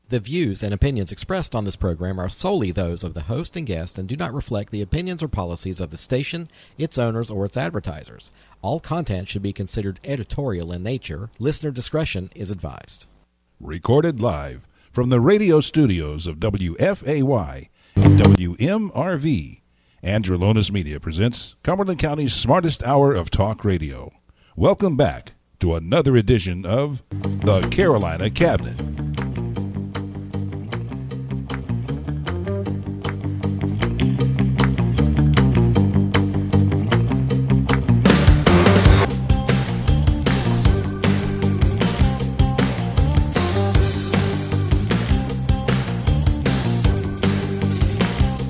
The views and opinions expressed on this program are solely those of the host and guest and do not reflect the opinions or policies of the station, its owners, or its advertisers. All content should be considered editorial in nature. Listener discretion is advised. Recorded live from the radio studios of WFAY and WMRV, Androlonis Media presents Cumberland County's smartest hour of talk radio. Welcome back to another edition of the Carolina Cabinet.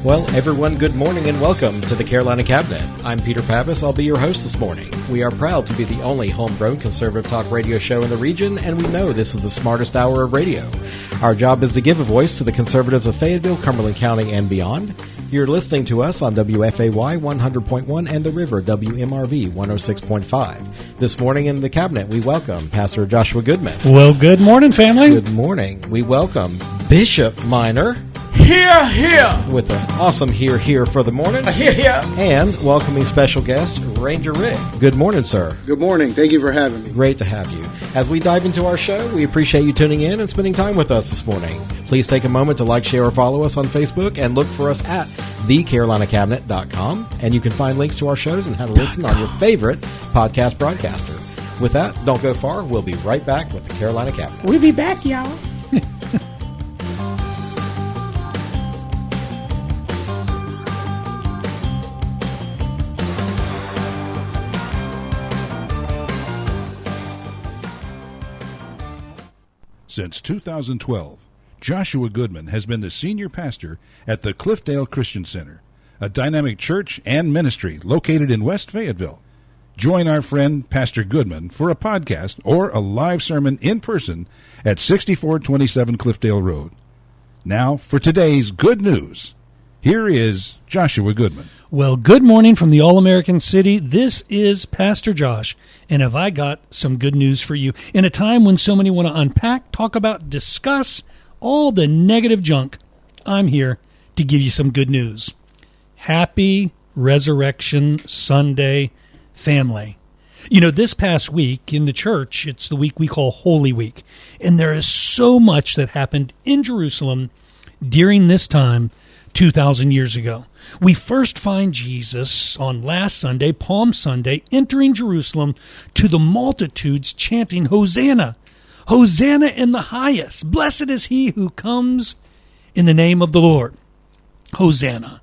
Well, everyone, good morning and welcome to the Carolina Cabinet. I'm Peter Pappas. I'll be your host this morning. We are proud to be the only homegrown conservative talk radio show in the region, and we know this is the smartest hour of radio. Our job is to give a voice to the conservatives of Fayetteville, Cumberland County, and beyond. You're listening to us on WFAY 100.1 and The River WMRV 106.5. This morning in the Cabinet, we welcome Pastor Joshua Goodman. Well, good morning, family. Good morning. We welcome Bishop Minor. Hear, hear. With an awesome hear for the morning. Hear, hear. And welcoming special guest, Ranger Rick. Good morning, sir. Good morning. Thank you for having me. Great to have you. As we dive into our show, we appreciate you tuning in and spending time with us this morning. Please take a moment to like, share, or follow us on Facebook and look for us at thecarolinacabinet.com. And you can find links to our shows and how to listen on your favorite podcast broadcaster. With that, don't go far. We'll be right back with the Carolina Cabinet. We'll be back, y'all. Since 2012, Joshua Goodman has been the senior pastor at the Cliffdale Christian Center, a dynamic church and ministry located in West Fayetteville. Join our friend Pastor Goodman for a podcast or a live sermon in person at 6427 Cliffdale Road. Now for today's good news. Here is Joshua Goodman. Well, good morning from the All-American City. This is Pastor Josh, and have I got some good news for you. In a time when so many want to unpack, talk about, discuss all the negative junk, I'm here to give you some good news. Happy Resurrection Sunday, family. You know, this past week in the church, it's the week we call Holy Week, and there is so much that happened in Jerusalem during this time 2,000 years ago. We first find Jesus on last Sunday, Palm Sunday, entering Jerusalem to the multitudes chanting, Hosanna, Hosanna in the highest. Blessed is he who comes in the name of the Lord. Hosanna.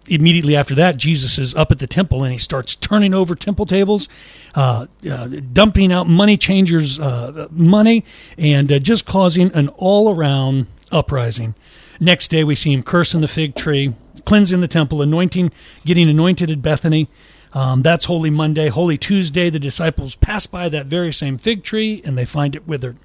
Immediately after that, Jesus is up at the temple and he starts turning over temple tables, dumping out money changers' money, and just causing an all-around uprising. Next day, we see him cursing the fig tree, cleansing the temple, getting anointed at Bethany. That's Holy Monday. Holy Tuesday, the disciples pass by that very same fig tree, and they find it withered.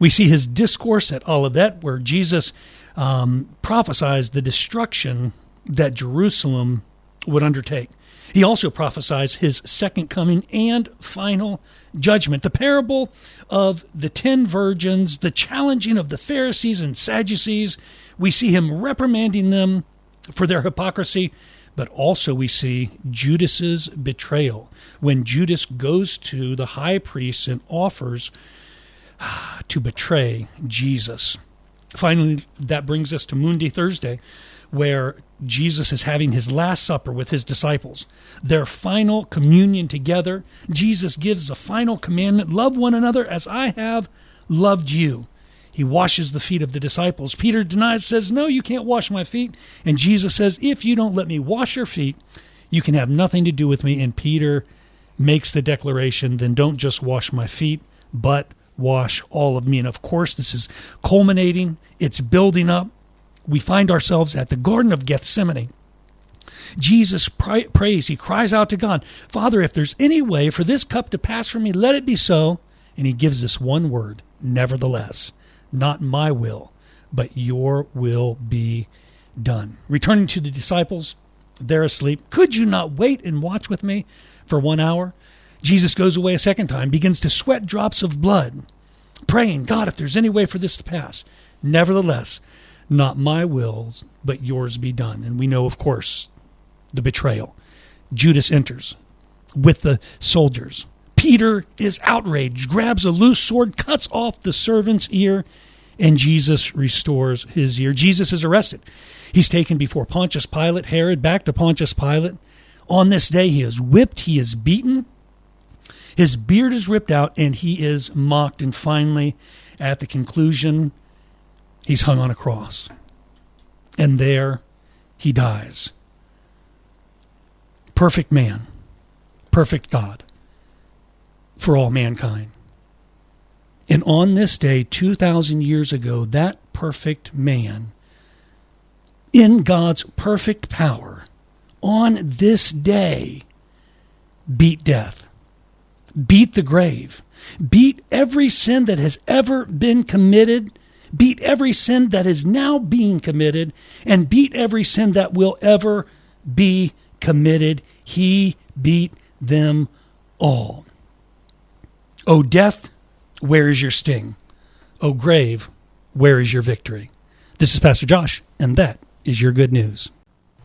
We see his discourse at Olivet, where Jesus prophesies the destruction that Jerusalem would undertake. He also prophesies his second coming and final judgment. The parable of the 10 virgins, the challenging of the Pharisees and Sadducees. We see him reprimanding them for their hypocrisy, but also we see Judas's betrayal when Judas goes to the high priest and offers to betray Jesus. Finally, that brings us to Maundy Thursday, where Jesus is having his Last Supper with his disciples, their final communion together. Jesus gives a final commandment, love one another as I have loved you. He washes the feet of the disciples. Peter denies, says, no, you can't wash my feet. And Jesus says, if you don't let me wash your feet, you can have nothing to do with me. And Peter makes the declaration, then don't just wash my feet, but wash all of me. And of course, this is culminating. It's building up. We find ourselves at the Garden of Gethsemane. Jesus prays. He cries out to God, Father, if there's any way for this cup to pass from me, let it be so. And he gives this one word, nevertheless, not my will, but your will be done. Returning to the disciples, they're asleep. Could you not wait and watch with me for 1 hour? Jesus goes away a second time, begins to sweat drops of blood. praying, God, if there's any way for this to pass. Nevertheless, not my will, but yours be done. And we know, of course, the betrayal. Judas enters with the soldiers. Peter is outraged, grabs a loose sword, cuts off the servant's ear, and Jesus restores his ear. Jesus is arrested. He's taken before Pontius Pilate, Herod, back to Pontius Pilate. On this day, he is whipped, he is beaten, his beard is ripped out, and he is mocked. And finally, at the conclusion, he's hung on a cross. And there he dies. Perfect man, perfect God for all mankind. And on this day, 2,000 years ago, that perfect man, in God's perfect power, on this day, beat death, beat the grave, beat every sin that has ever been committed, beat every sin that is now being committed, and beat every sin that will ever be committed. He beat them all. O death, where is your sting? O grave, where is your victory? This is Pastor Josh, and that is your good news.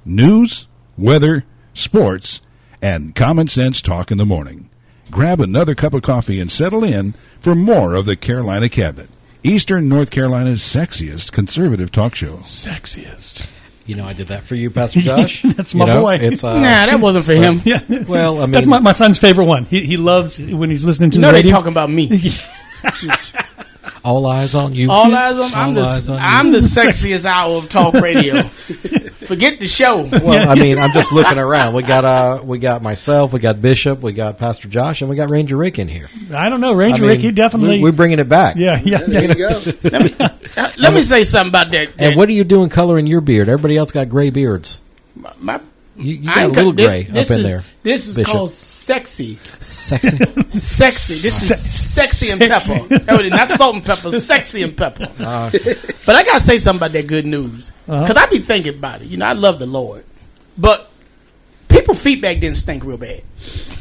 News, weather, sports, and common sense talk in the morning. Grab another cup of coffee and settle in for more of the Carolina Cabinet, Eastern North Carolina's sexiest conservative talk show. Sexiest. You know, I did that for you, Pastor Josh. That's my boy. It's, nah, that wasn't for him. Yeah. Well, I mean, that's my son's favorite one. He loves when he's listening to the radio. They talking about me. All eyes on you. All eyes on. I'm the sexiest hour of talk radio. Forget the show. Well, I mean, I'm just looking around. We got myself, we got Bishop, we got Pastor Josh, and we got Ranger Rick in here. I don't know, Ranger Rick. He definitely. We're bringing it back. Yeah. There you go. Let me say something about that. And what are you doing coloring your beard? Everybody else got gray beards. You got a little gray up in there. This is Bishop. called sexy. Sexy. Sexy. This is sexy and pepper. Not salt and pepper. Sexy and pepper. But I gotta say something about that good news because I be thinking about it. You know, I love the Lord, but people's feet back then stink real bad.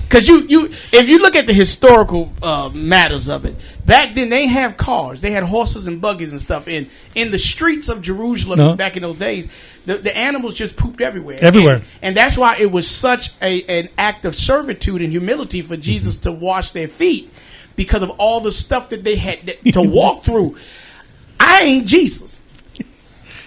Because if you look at the historical matters of it, back then they didn't have cars. They had horses and buggies and stuff. In the streets of Jerusalem back in those days, the animals just pooped everywhere. And that's why it was such an act of servitude and humility for Jesus to wash their feet, because of all the stuff that they had to walk through. I ain't Jesus.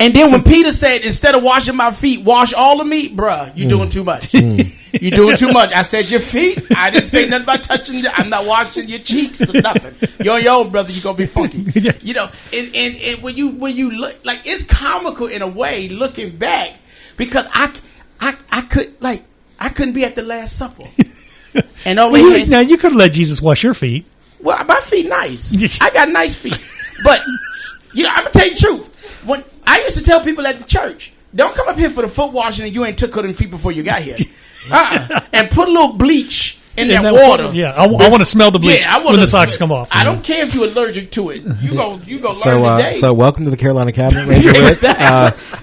And then when Peter said, instead of washing my feet, wash all of me, bruh, you're doing too much. You're doing too much. I said your feet. I didn't say nothing about touching you. I'm not washing your cheeks or nothing. You're on your own, brother. You're going to be funky. You know, and when you look, like, it's comical in a way looking back, because I couldn't be at the Last Supper. And now you could have let Jesus wash your feet. Well, my feet nice. I got nice feet. But, you know, I'm going to tell you the truth. When I used to tell people at the church, don't come up here for the foot washing and you ain't took them feet before you got here. And put a little bleach in that water. Yeah, I want to smell the bleach when the socks come off. I don't care if you're allergic to it. You go learn today. So welcome to the Carolina Cabinet, Ranger Rick.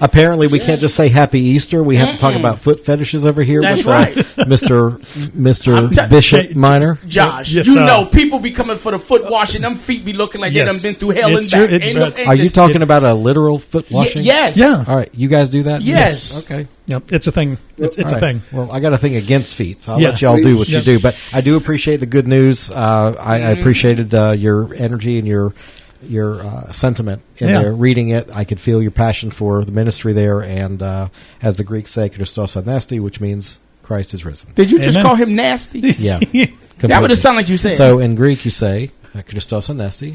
Apparently, we can't just say Happy Easter. We have to talk about foot fetishes over here. That's with, right. Mr. Bishop Minor. Josh, you know people be coming for the foot washing. Them feet be looking like they done been through hell and back. Are you talking about a literal foot washing? Yes. Yeah. All right. You guys do that? Yes. Okay. Yep, it's a thing. It's a thing. Well, I got a thing against feet, so I'll let y'all do what you do. But I do appreciate the good news. I appreciated your energy and your sentiment in there. Reading it, I could feel your passion for the ministry there. And as the Greeks say, Christos anesti, which means Christ is risen. Did you just call him nasty? Yeah. That would have sounded like you said. So in Greek, you say Christos anesti.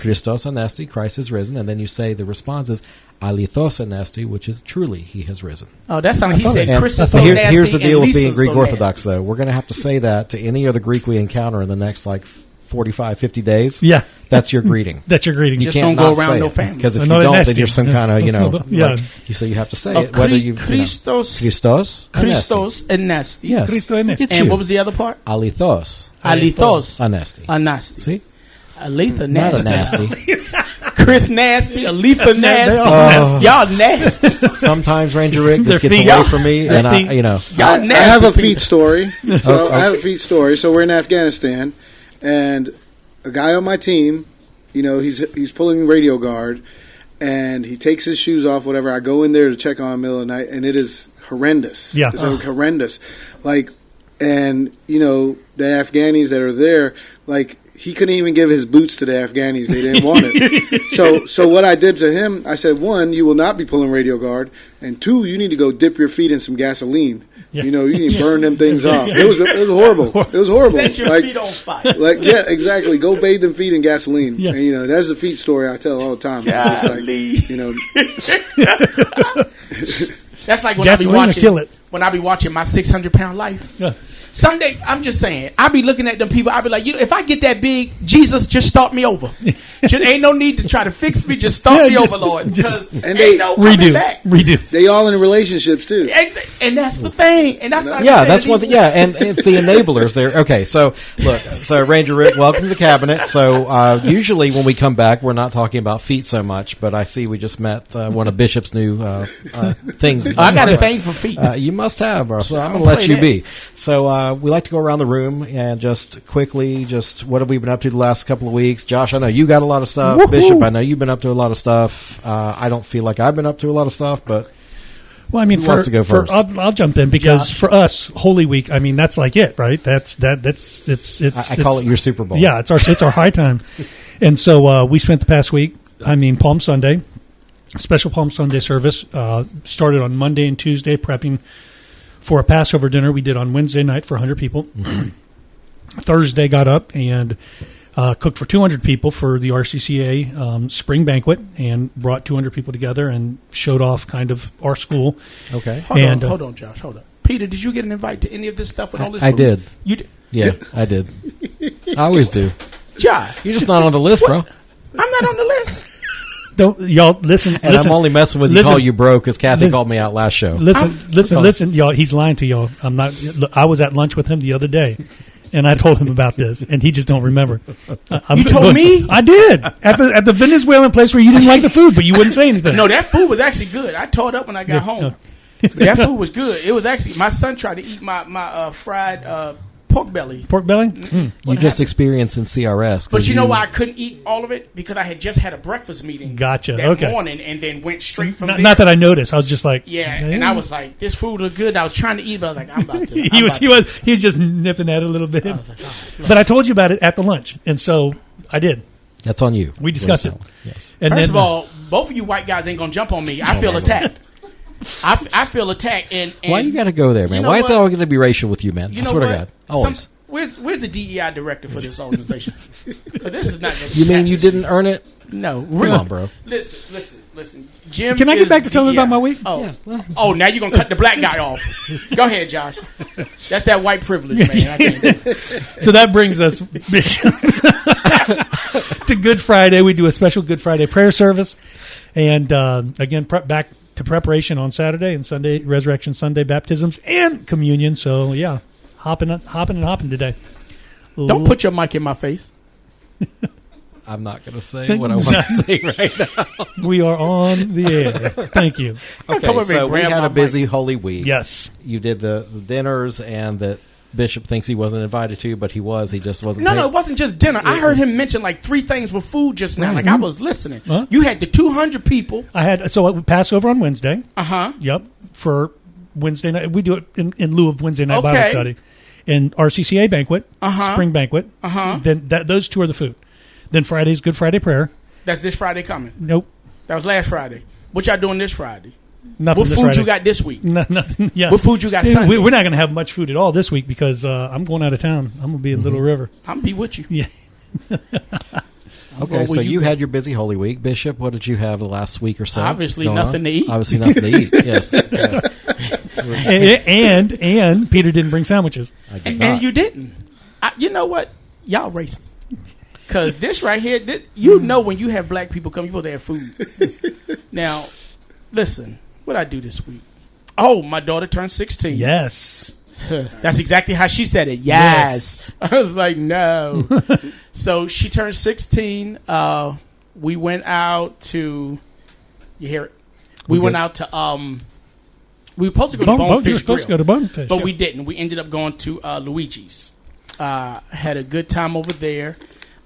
Christos anesti, Christ is risen. And then you say the response is alithos anesti, which is truly he has risen. Oh, that's something he said. Christos so nasty. Here's the deal with being Greek so Orthodox, though. We're going to have to say that to any other Greek we encounter in the next 45, 50 days. Yeah. That's your greeting. That's your greeting. You just can't don't go around no family. Because if you don't, then you're some kind of, like you say you have to say it. Whether you Christos anesti. Yes. Christos anesti. And what was the other part? Alithos anesti. Anesti. See? Aletha Not nasty. a nasty. Chris nasty. Aletha nasty. Y'all nasty. Sometimes Ranger Rick just gets away from me, and y'all nasty. I have a feet story. So I have a feet story. So we're in Afghanistan, and a guy on my team, he's pulling radio guard, and he takes his shoes off, whatever. I go in there to check on him in the middle of the night, and it is horrendous. Yeah. It's horrendous. And, the Afghanis that are there, he couldn't even give his boots to the Afghanis. They didn't want it. So what I did to him, I said, 1, you will not be pulling radio guard, and 2, you need to go dip your feet in some gasoline. Yeah. You need to burn them things off. It was horrible. It was horrible. Set your feet on fire. Yeah, exactly. Go bathe them feet in gasoline. Yeah. And, that's the feet story I tell all the time. That's like when I be watching My 600-Pound Life. Yeah. Someday, I'm just saying, I be looking at them people, I be like, if I get that big, Jesus, just start me over. Just ain't no need to try to fix me, just start me over, Lord. And they redo. They all in relationships, too. And that's the thing. And that's that's one thing. Yeah, and it's the enablers there. Okay, so, look, Ranger Rick, welcome to the cabinet. So, usually when we come back, we're not talking about feet so much, but I see we just met one of Bishop's new things. I got a thing for feet. You must have, bro, so I'm going to let you be. So, we like to go around the room and just quickly, what have we been up to the last couple of weeks? Josh, I know you got a lot of stuff. Woo-hoo. Bishop, I know you've been up to a lot of stuff. I don't feel like I've been up to a lot of stuff, but well, I mean, who wants to go first? I'll jump in because for us, Holy Week, I mean, that's like it, right? It's I call it your Super Bowl. Yeah, it's our high time, and so we spent the past week. I mean, Palm Sunday, special Palm Sunday service started on Monday and Tuesday, prepping for a Passover dinner we did on Wednesday night for 100 people. Mm-hmm. Thursday got up and cooked for 200 people for the RCCA spring banquet and brought 200 people together and showed off kind of our school. Okay. Hold on, Josh. Hold on. Peter, did you get an invite to any of this stuff with all this food? I did. You did? Yeah, I did. I always do. Josh. You're just not on the list, bro. I'm not on the list. Don't y'all listen. And I'm only messing with you. Call you broke because Kathy called me out last show. Listen, y'all. He's lying to y'all. I'm not. I was at lunch with him the other day, and I told him about this, and he just don't remember. You told me? I did at the Venezuelan place where you didn't like the food, but you wouldn't say anything. No, that food was actually good. I tore it up when I got home. That food was good. It was actually my son tried to eat my fried pork belly. Pork belly? You just experienced in CRS. But you know why I couldn't eat all of it? Because I had just had a breakfast meeting that morning and then went straight from there. Not that I noticed. I was just like... Yeah, and I was like, this food looked good. I was trying to eat, but I was like, I'm about to... He was just nipping at it a little bit. I was like, but I told you about it at the lunch, and so I did. That's on you. We discussed it. Yes. And First of all, both of you white guys ain't going to jump on me. I feel attacked. I feel attacked. And why you got to go there, man? Why is it always going to be racial with you, man? I swear to God. Always. Where's the DEI director for this organization? Because this is not just... You mean you didn't earn it? No. Come on, bro. Listen. Jim, can I get back to telling about my week? Oh, yeah. Now you're going to cut the black guy off. Go ahead, Josh. That's that white privilege, man. I can't do it. So that brings us, Bishop, to Good Friday. We do a special Good Friday prayer service. And again, back to preparation on Saturday and Sunday, Resurrection Sunday, baptisms and communion. So, yeah. Hopping today. Don't put your mic in my face. I'm not going to say what I want to say right now. We are on the air. Thank you. Okay, so we had a busy Holy Week. Yes. You did the dinners, and that Bishop thinks he wasn't invited to, but he was. He just wasn't. No, it wasn't just dinner. I heard him mention like 3 things with food just now. Like I was listening. Huh? You had the 200 people. I had Passover on Wednesday. Yep. For Wednesday night, we do it in lieu of Wednesday night Bible study, and RCCA banquet, spring banquet. Then those 2 are the food. Then Friday's Good Friday prayer. That's this Friday coming. Nope. That was last Friday. What y'all doing this Friday? Nothing. What food you got this week? Nothing. Yeah. What food you got Sunday? We're not going to have much food at all this week because I'm going out of town. I'm going to be in Little River. I'm going to be with you. Yeah. Okay, so you had your busy Holy Week. Bishop, what did you have the last week or so? Obviously nothing to eat. Obviously nothing to eat, yes. And Peter didn't bring sandwiches. I did not. And you didn't. You know what? Y'all racist. Because this right here, you know when you have black people come, you supposed to have food. Now, listen, what I do this week? Oh, my daughter turned 16. Yes. That's exactly how she said it. Yes. I was like, no. So she turned 16. We went out to, you hear it? We went out to, we were supposed to go to Bonefish Grill. But we didn't. We ended up going to Luigi's. Had a good time over there.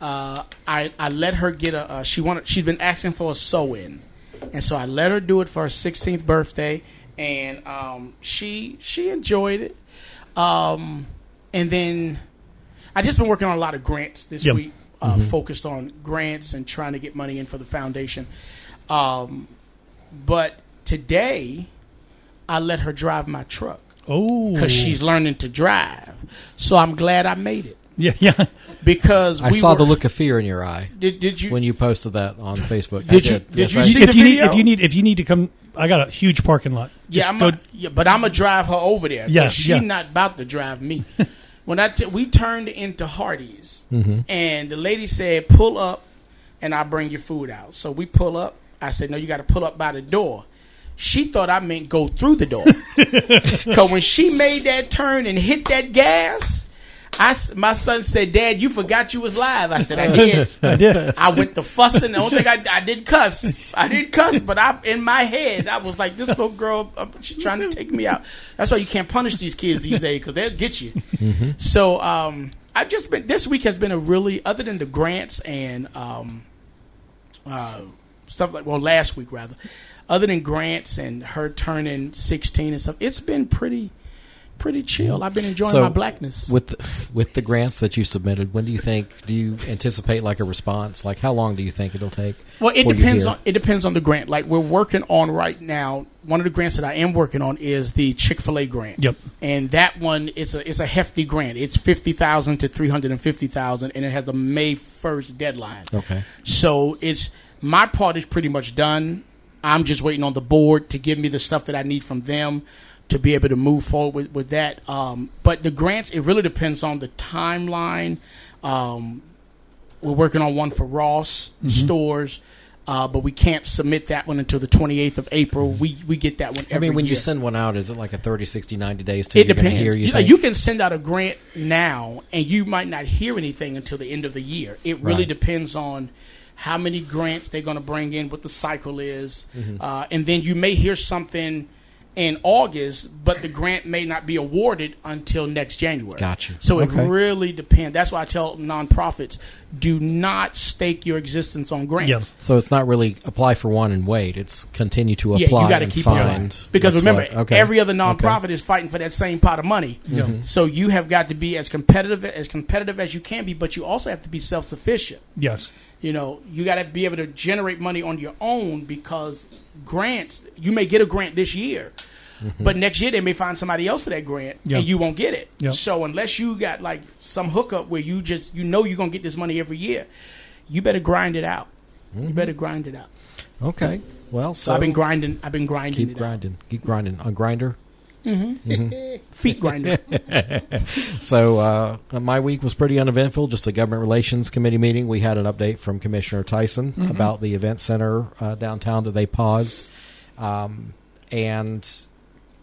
I let her get she'd been asking for a sew-in, and so I let her do it for her 16th birthday, and she enjoyed it. And then I just been working on a lot of grants this week, focused on grants and trying to get money in for the foundation. But today, I let her drive my truck. Oh, because she's learning to drive. So I'm glad I made it. Yeah. Because I saw the look of fear in your eye. Did you when you posted that on Facebook? Did you see the video? If you need to come, I got a huge parking lot. But I'm gonna drive her over there. Yeah, she's not about to drive me. When we turned into Hardee's, and the lady said, "Pull up, and I'll bring your food out." So we pull up. I said, "No, you got to pull up by the door." She thought I meant go through the door. Because when she made that turn and hit that gas, my son said, "Dad, you forgot you was live." I said, "I did." I did. I went to fussing. The only thing I didn't cuss. I didn't cuss, but in my head, I was like, this little girl, she's trying to take me out. That's why you can't punish these kids these days, because they'll get you. So I've just been, this week has been a really, other than the grants and stuff like, well, last week rather, other than grants and her turning 16 and stuff, it's been pretty chill. I've been enjoying my blackness. With the grants that you submitted, when do you anticipate like a response? Like how long do you think it'll take? Well, it depends on the grant. Like we're working on right now, one of the grants that I am working on is the Chick-fil-A grant. Yep. And that one it's a hefty grant. It's $50,000 to $350,000 and it has a May 1st deadline. Okay. So my part is pretty much done. I'm just waiting on the board to give me the stuff that I need from them to be able to move forward with that. But the grants, it really depends on the timeline. We're working on one for Ross stores, but we can't submit that one until the 28th of April. We get that one every when year. you send one out, is it like a 30, 60, 90 days till it you're going depends. to hear? You can send out a grant now, and you might not hear anything until the end of the year. It really depends on how many grants they're going to bring in, what the cycle is. And then you may hear something in August, but the grant may not be awarded until next January. Gotcha. So it really depends. That's why I tell nonprofits, do not stake your existence on grants. Yep. So it's not really apply for one and wait. It's continue to apply you gotta and keep find. Because remember, every other nonprofit is fighting for that same pot of money. So you have got to be as competitive as you can be, but you also have to be self-sufficient. Yes. You got to be able to generate money on your own, because grants, you may get a grant this year, but next year they may find somebody else for that grant and you won't get it. Yep. So unless you got like some hookup where you're going to get this money every year, you better grind it out. You better grind it out. Okay. Well, so I've been grinding. Keep grinding. Keep grinding on Grinder. Feet grinder. So my week was pretty uneventful. Just a government relations committee meeting. We had an update from Commissioner Tyson about the event center downtown that they paused. And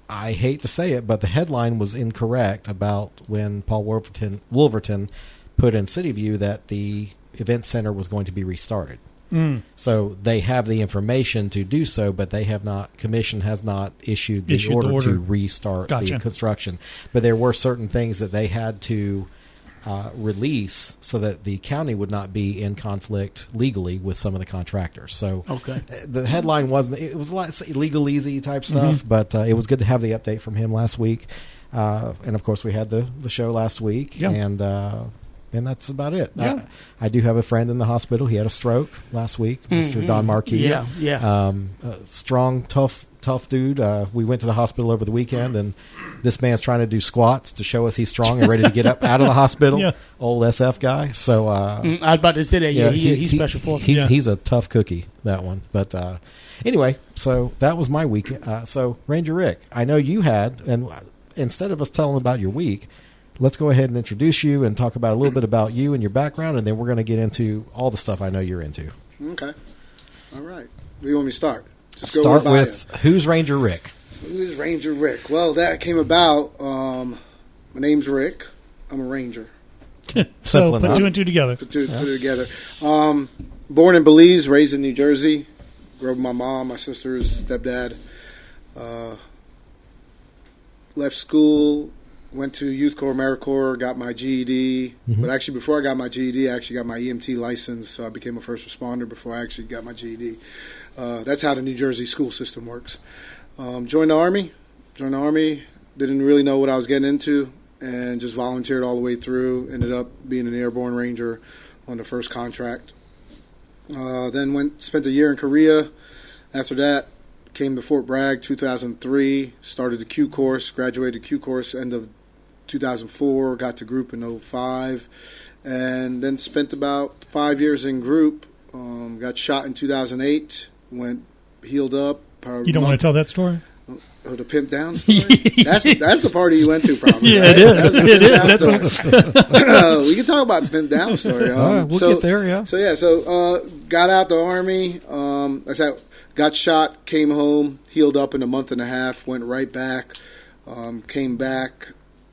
I hate to say it, but the headline was incorrect about when Paul Wolverton put in City View that the event center was going to be restarted. So they have the information to do so, but they have not. Commission has not issued the order to restart the construction. But there were certain things that they had to release so that the county would not be in conflict legally with some of the contractors. So the headline was a lot legalese type stuff, but it was good to have the update from him last week. And of course, we had the show last week, and that's about it. Yeah. I do have a friend in the hospital. He had a stroke last week, Mr. Don Marquis. Strong, tough dude. We went to the hospital over the weekend, and this man's trying to do squats to show us he's strong and ready to get up out of the hospital. Old SF guy. So I was about to say that. He's special forces. He's a tough cookie, that one. But anyway, so that was my week. So Ranger Rick, I know you had, and instead of us telling about your week, let's go ahead and introduce you and talk about a little bit about you and your background, and then we're going to get into all the stuff I know you're into. Okay. All right. Where do you want me to start? Just start with who's Ranger Rick? Who's Ranger Rick? Well, that came about. My name's Rick. I'm a ranger. So put two and two together. Put it together. Born in Belize, raised in New Jersey. Grew up with my mom, my sisters, stepdad. Left school went to Youth Corps, AmeriCorps, got my GED. But actually, before I got my GED, I actually got my EMT license. So I became a first responder before I actually got my GED. That's how the New Jersey school system works. Joined the Army. Didn't really know what I was getting into, and just volunteered all the way through. Ended up being an airborne ranger on the first contract. Then spent a year in Korea. After that, came to Fort Bragg 2003, started the Q course, graduated Q course end of 2004, got to group in 05, and then spent about 5 years in group. Got shot in 2008, healed up. You don't want to tell that story? Oh, the pimp down story? That's the party you went to, probably. Yeah, right? it is. We can talk about the pimp down story. We'll get there, yeah. So got out the Army. I said, got shot, came home, healed up in a month and a half, went right back, came back,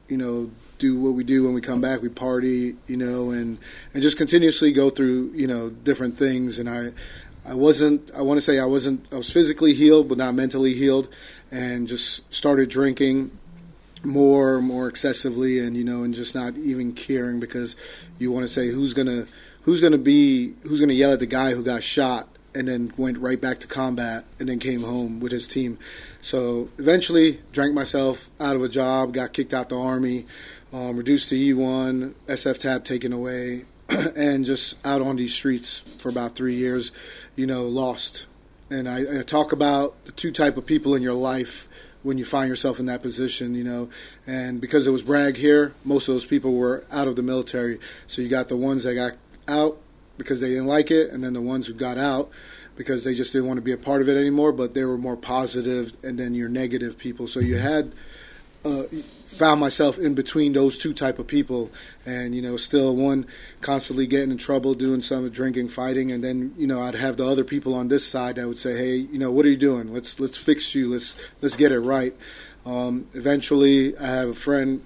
do what we do when we come back. We party, and just continuously go through, different things. And I was physically healed, but not mentally healed, and just started drinking more excessively, and just not even caring, because you want to say who's gonna yell at the guy who got shot and then went right back to combat and then came home with his team. So eventually drank myself out of a job, got kicked out the Army, reduced to E1, SF tab taken away, and just out on these streets for about 3 years, lost. And I talk about the two type of people in your life when you find yourself in that position, and because it was Bragg here, most of those people were out of the military. So you got the ones that got out because they didn't like it, and then the ones who got out because they just didn't want to be a part of it anymore, but they were more positive, and then your negative people. So you had found myself in between those two type of people, and still one constantly getting in trouble, doing some drinking, fighting, and then I'd have the other people on this side that would say, hey, what are you doing? Let's fix you. Let's get it right. Eventually, I have a friend.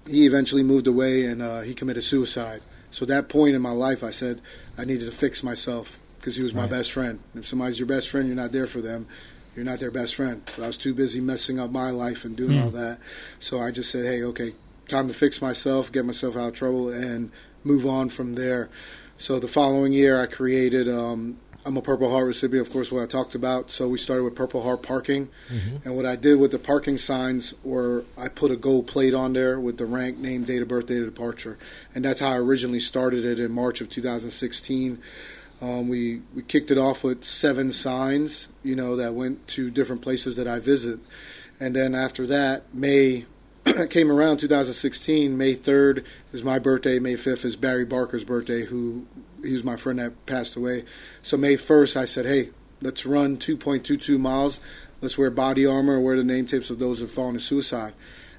He eventually moved away, and he committed suicide. So at that point in my life, I said I needed to fix myself, because he was my best friend. If somebody's your best friend, you're not there for them. You're not their best friend. But I was too busy messing up my life and doing all that. So I just said, hey, okay, time to fix myself, get myself out of trouble, and move on from there. So the following year, I created, I'm a Purple Heart recipient, of course, what I talked about. So we started with Purple Heart parking. And what I did with the parking signs, or I put a gold plate on there with the rank, name, date of birth, date of departure. And that's how I originally started it in March of 2016. We kicked it off with 7 signs, that went to different places that I visit. And then after that, May came around 2016. May 3rd is my birthday. May 5th is Barry Barker's birthday, he was my friend that passed away. So May 1st, I said, hey, let's run 2.22 miles. Let's wear body armor, wear the name tapes of those who have fallen to suicide.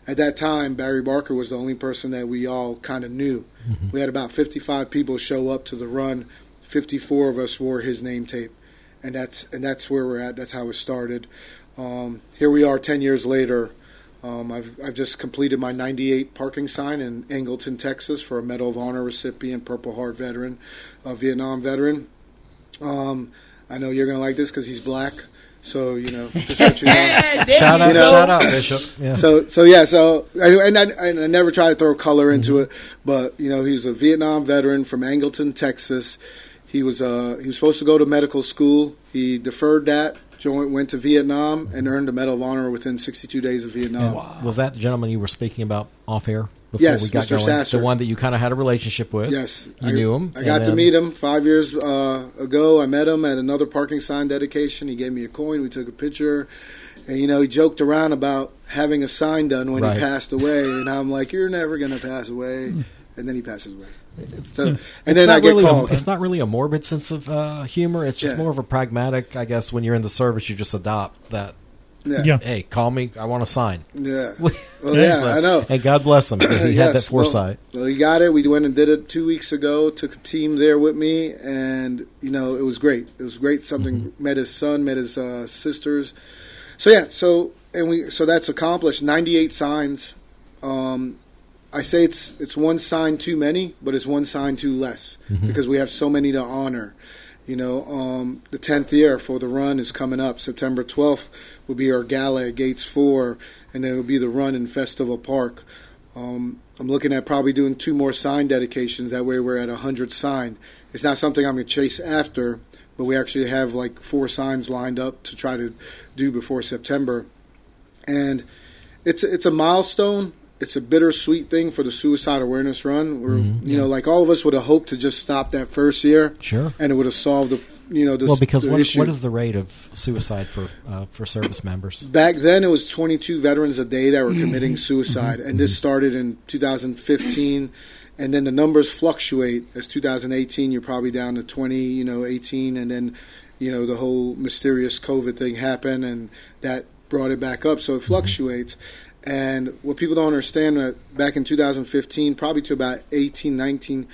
At that time, Barry Barker was the only person that we all kind of knew. We had about 55 people show up to the run. 54 of us wore his name tape, and that's where we're at. That's how it started. Here we are 10 years later. I've just completed my 98 parking sign in Angleton, Texas, for a Medal of Honor recipient, Purple Heart veteran, a Vietnam veteran. I know you're gonna like this because he's black, so just let you know. Shout out, Bishop. Yeah. So I never try to throw color into it, but he's a Vietnam veteran from Angleton, Texas. He was supposed to go to medical school. He deferred that. Went to Vietnam and earned a Medal of Honor within 62 days of Vietnam. Wow. Was that the gentleman you were speaking about off air before yes, we got Mr. going? Sasser. The one that you kind of had a relationship with? Yes. You knew him? I got to meet him 5 years ago. I met him at another parking sign dedication. He gave me a coin. We took a picture. And, he joked around about having a sign done when he passed away. And I'm like, you're never going to pass away. And then he passes away. So, and then I get called. It's not really a morbid sense of humor. It's just more of a pragmatic, I guess. When you're in the service, you just adopt that. Yeah. Hey, call me. I want a sign. Yeah. Well, yeah, I know. And God bless him. He had that foresight. Well, he got it. We went and did it 2 weeks ago. Took a team there with me, and it was great. It was great. Something met his son, met his sisters. So that's accomplished. 98 signs. I say it's one sign too many, but it's one sign too less because we have so many to honor. The 10th year for the run is coming up. September 12th will be our gala at Gates 4, and then it will be the run in Festival Park. I'm looking at probably doing 2 more sign dedications. That way we're at 100 signed. It's not something I'm going to chase after, but we actually have like 4 signs lined up to try to do before September. And it's a milestone. It's a bittersweet thing for the suicide awareness run. Where you know, like all of us would have hoped to just stop that first year, Sure, and it would have solved the because the what issue. is the rate of suicide for service members? Back then, it was 22 veterans a day that were committing suicide, and this started in 2015. And then the numbers fluctuate. As 2018, you're probably down to 20, 18, and then, the whole mysterious COVID thing happened, and that brought it back up. So it fluctuates. And what people don't understand, that back in 2015, probably to about 18, 19,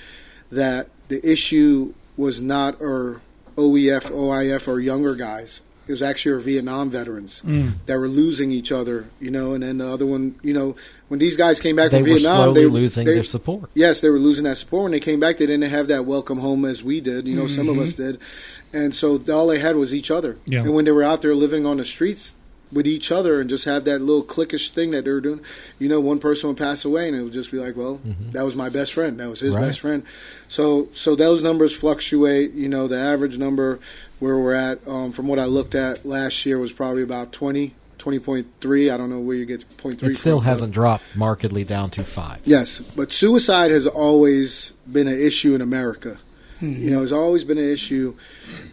that the issue was not our OEF, OIF, or younger guys. It was actually our Vietnam veterans that were losing each other, and then the other one, when these guys came back from Vietnam, they were losing their support. Yes, they were losing that support. When they came back, they didn't have that welcome home as we did. Some of us did. And so all they had was each other. Yeah. And when they were out there living on the streets with each other and just have that little cliquish thing that they were doing, one person would pass away and it would just be like, well, that was my best friend. That was his best friend. So those numbers fluctuate. The average number where we're at, from what I looked at last year, was probably about 20.3. I don't know where you get 0.3 It still from, hasn't dropped markedly down to 5. Yes, but suicide has always been an issue in America. It's always been an issue.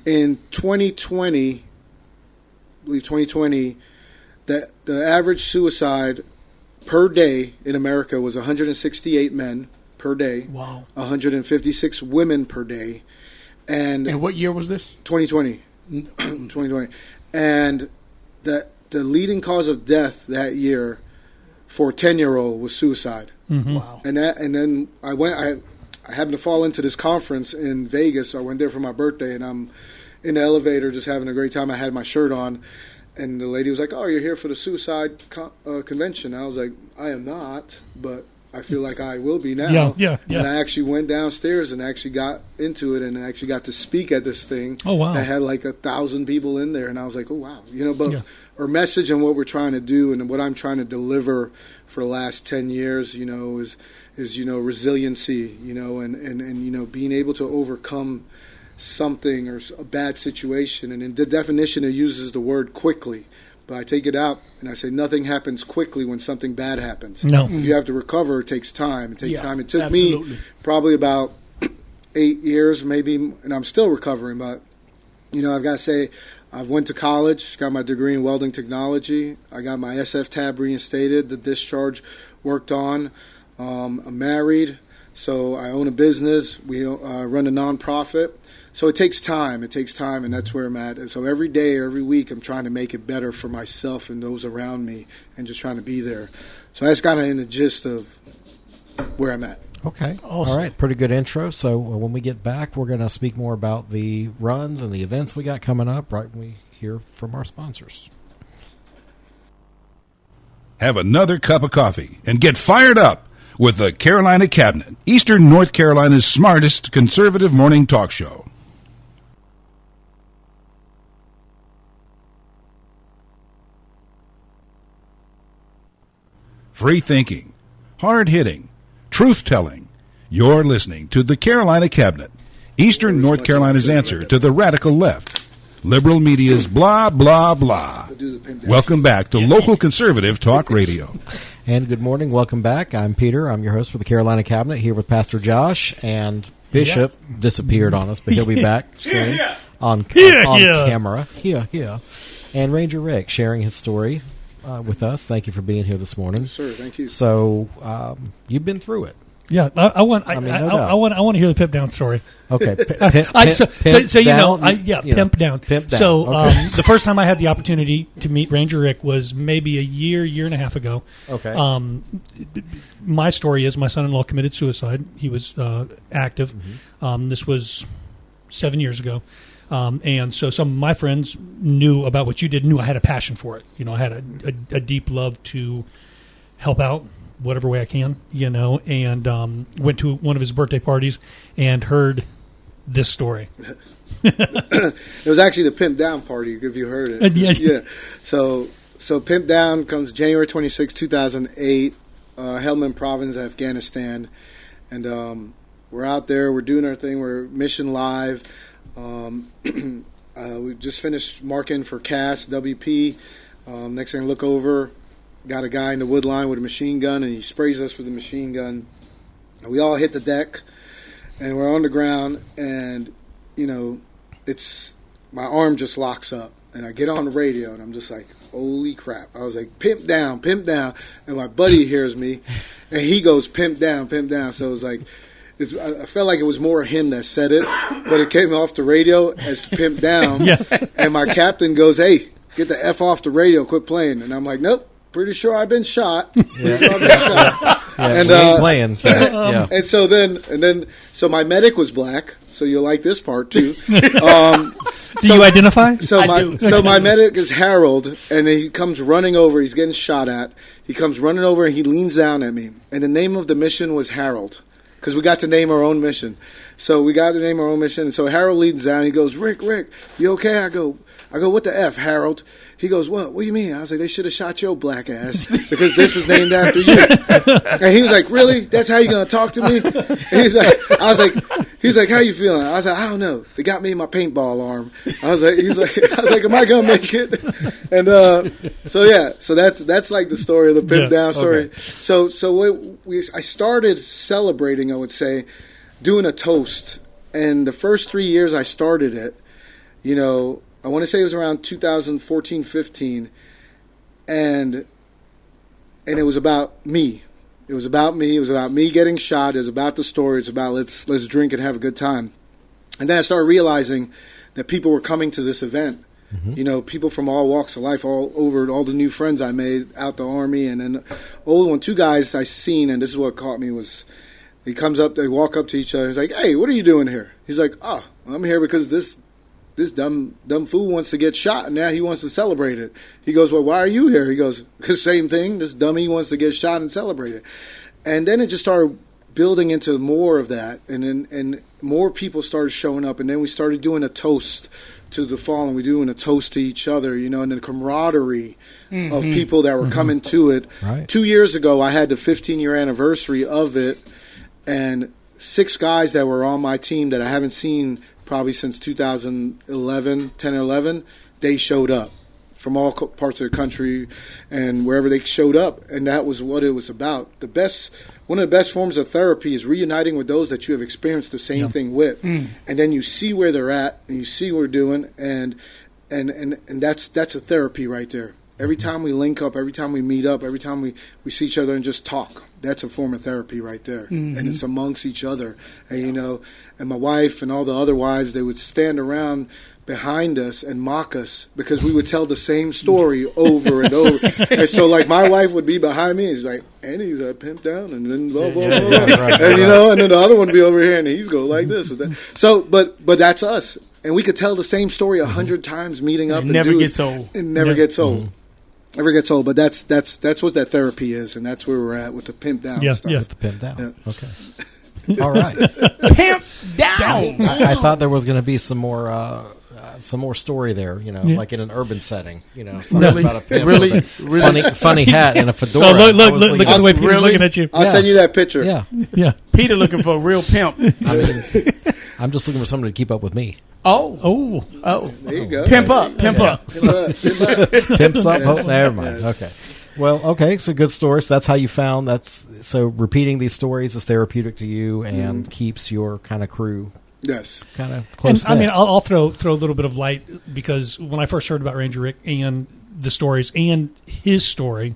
In 2020, I believe 2020, the average suicide per day in America was 168 men per day. Wow. 156 women per day. And what year was this? 2020. 2020. And the leading cause of death that year for a 10-year-old was suicide. Wow. And then I happened to fall into this conference in Vegas. I went there for my birthday, and I'm in the elevator just having a great time. I had my shirt on, and the lady was like, "Oh, you're here for the suicide convention." I was like, "I am not, but I feel like I will be now." Yeah. And I actually went downstairs and actually got into it and actually got to speak at this thing. Oh, wow. That had like 1,000 people in there, and I was like, "Oh, wow." But our message and what we're trying to do and what I'm trying to deliver for the last 10 years, is resiliency, and being able to overcome something or a bad situation. And in the definition, it uses the word quickly. But I take it out and I say nothing happens quickly when something bad happens. No. If you have to recover, it takes time. It takes time. It took absolutely. me probably about 8 years maybe, and I'm still recovering. But, I've got to say, I've went to college, got my degree in welding technology. I got my SF tab reinstated, the discharge worked on. I'm married, so I own a business. We run a nonprofit. So it takes time, and that's where I'm at. And so every day, every week, I'm trying to make it better for myself and those around me and just trying to be there. So that's kind of in the gist of where I'm at. Okay. Awesome. All right. Pretty good intro. So when we get back, we're going to speak more about the runs and the events we got coming up right when we hear from our sponsors. Have another cup of coffee and get fired up with the Carolina Cabinet, Eastern North Carolina's smartest conservative morning talk show. Free thinking, hard-hitting, truth-telling. You're listening to the Carolina Cabinet, Eastern North Carolina's answer to the radical left. Liberal media's blah, blah, blah. Welcome back to local conservative talk radio. And good morning. Welcome back. I'm Peter. I'm your host for the Carolina Cabinet here with Pastor Josh. And Bishop disappeared on us, but he'll be back soon on camera. Yeah. And Ranger Rick sharing his story with us. Thank you for being here this morning. Yes, sir. Thank you. So you've been through it. Yeah, I want to hear the pimp down story. Okay, pimp down. So Okay. the first time I had the opportunity to meet Ranger Rick was maybe a year and a half ago. Okay. My story is my son-in-law committed suicide. He was active. This was 7 years ago. And so some of my friends knew about what you did, knew I had a passion for it. I had a deep love to help out whatever way I can, and went to one of his birthday parties and heard this story. It was actually the Pimp Down party, if you heard it. Yeah. So Pimp Down comes January 26, 2008. Helmand Province, Afghanistan, and we're out there. We're doing our thing. We're mission live. We just finished marking for CAS, WP. Next thing I look over, got a guy in the wood line with a machine gun, and he sprays us with a machine gun. And we all hit the deck, and we're on the ground, and, it's my arm just locks up. And I get on the radio, and I'm just like, holy crap. I was like, pimp down, pimp down. And my buddy hears me, and he goes, pimp down, pimp down. So it was like, I felt like it was more him that said it, but it came off the radio as pimp down. Yeah. And my captain goes, hey, get the F off the radio, quit playing. And I'm like, nope, pretty sure I've been shot. Yeah, and we ain't playing. Yeah. And so my medic was black. So you'll like this part too. Do you identify? So my medic is Harold, and he comes running over. He's getting shot at. He comes running over, and he leans down at me. And the name of the mission was Harold, because we got to name our own mission. So we got to name our own mission. And so Harold leans down. He goes, Rick, you okay? I go, what the F, Harold? He goes, what do you mean? I was like, they should have shot your black ass because this was named after you. And he was like, really? That's how you going to talk to me? And he's like, how you feeling? I was like, I don't know. They got me in my paintball arm. I was like, am I going to make it? And so that's like the story of the pimp down story. Okay. So I started celebrating, I would say, doing a toast. And the first 3 years I started it, I want to say it was around 2014, 15, and it was about me. It was about me. It was about me getting shot. It was about the story. It's about let's drink and have a good time. And then I started realizing that people were coming to this event. Mm-hmm. People from all walks of life, all over, all the new friends I made out the Army, and then old one, two guys I seen, and this is what caught me was. He comes up, they walk up to each other. He's like, hey, what are you doing here? He's like, oh, I'm here because this dumb fool wants to get shot, and now he wants to celebrate it. He goes, well, why are you here? He goes, same thing. This dummy wants to get shot and celebrate it. And then it just started building into more of that, and more people started showing up, and then we started doing a toast to the fallen. We're doing a toast to each other, and the camaraderie of people that were coming to it. Right. 2 years ago, I had the 15-year anniversary of it, and 6 guys that were on my team that I haven't seen probably since 2011, 10 or 11, they showed up from all parts of the country and wherever they showed up, and that was what it was about. One of the best forms of therapy is reuniting with those that you have experienced the same thing with, and then you see where they're at, and you see what we're doing, and that's a therapy right there. Every time we link up, every time we meet up, every time we see each other and just talk, that's a form of therapy right there. Mm-hmm. And it's amongst each other. And, and my wife and all the other wives, they would stand around behind us and mock us because we would tell the same story over and over. And so, like, my wife would be behind me. He's like, and he's a pimp down, and then blah, blah, blah, blah. Right, and, and then the other one would be over here, and he's go like this. And that. So, but that's us. And we could tell the same story 100 times meeting up. It never gets old. It never gets old. Mm-hmm. Never gets old, but that's what that therapy is, and that's where we're at with the pimp down stuff. Yeah, with the pimp down. Yeah. Okay. All right. Pimp down. I thought there was going to be some more story there, like in an urban setting, something about a pimp with a funny hat and a fedora. Oh, look at the way Peter's looking at you. I'll send you that picture. Yeah. Peter looking for a real pimp. I mean, I'm just looking for somebody to keep up with me. Oh. There you go. Pimp up. Pimps up. Oh, never mind. Okay. Well, okay. So good story. So that's how you found so repeating these stories is therapeutic to you and keeps your kind of crew. Yes. Kind of close. And, I mean, I'll throw a little bit of light because when I first heard about Ranger Rick and the stories and his story,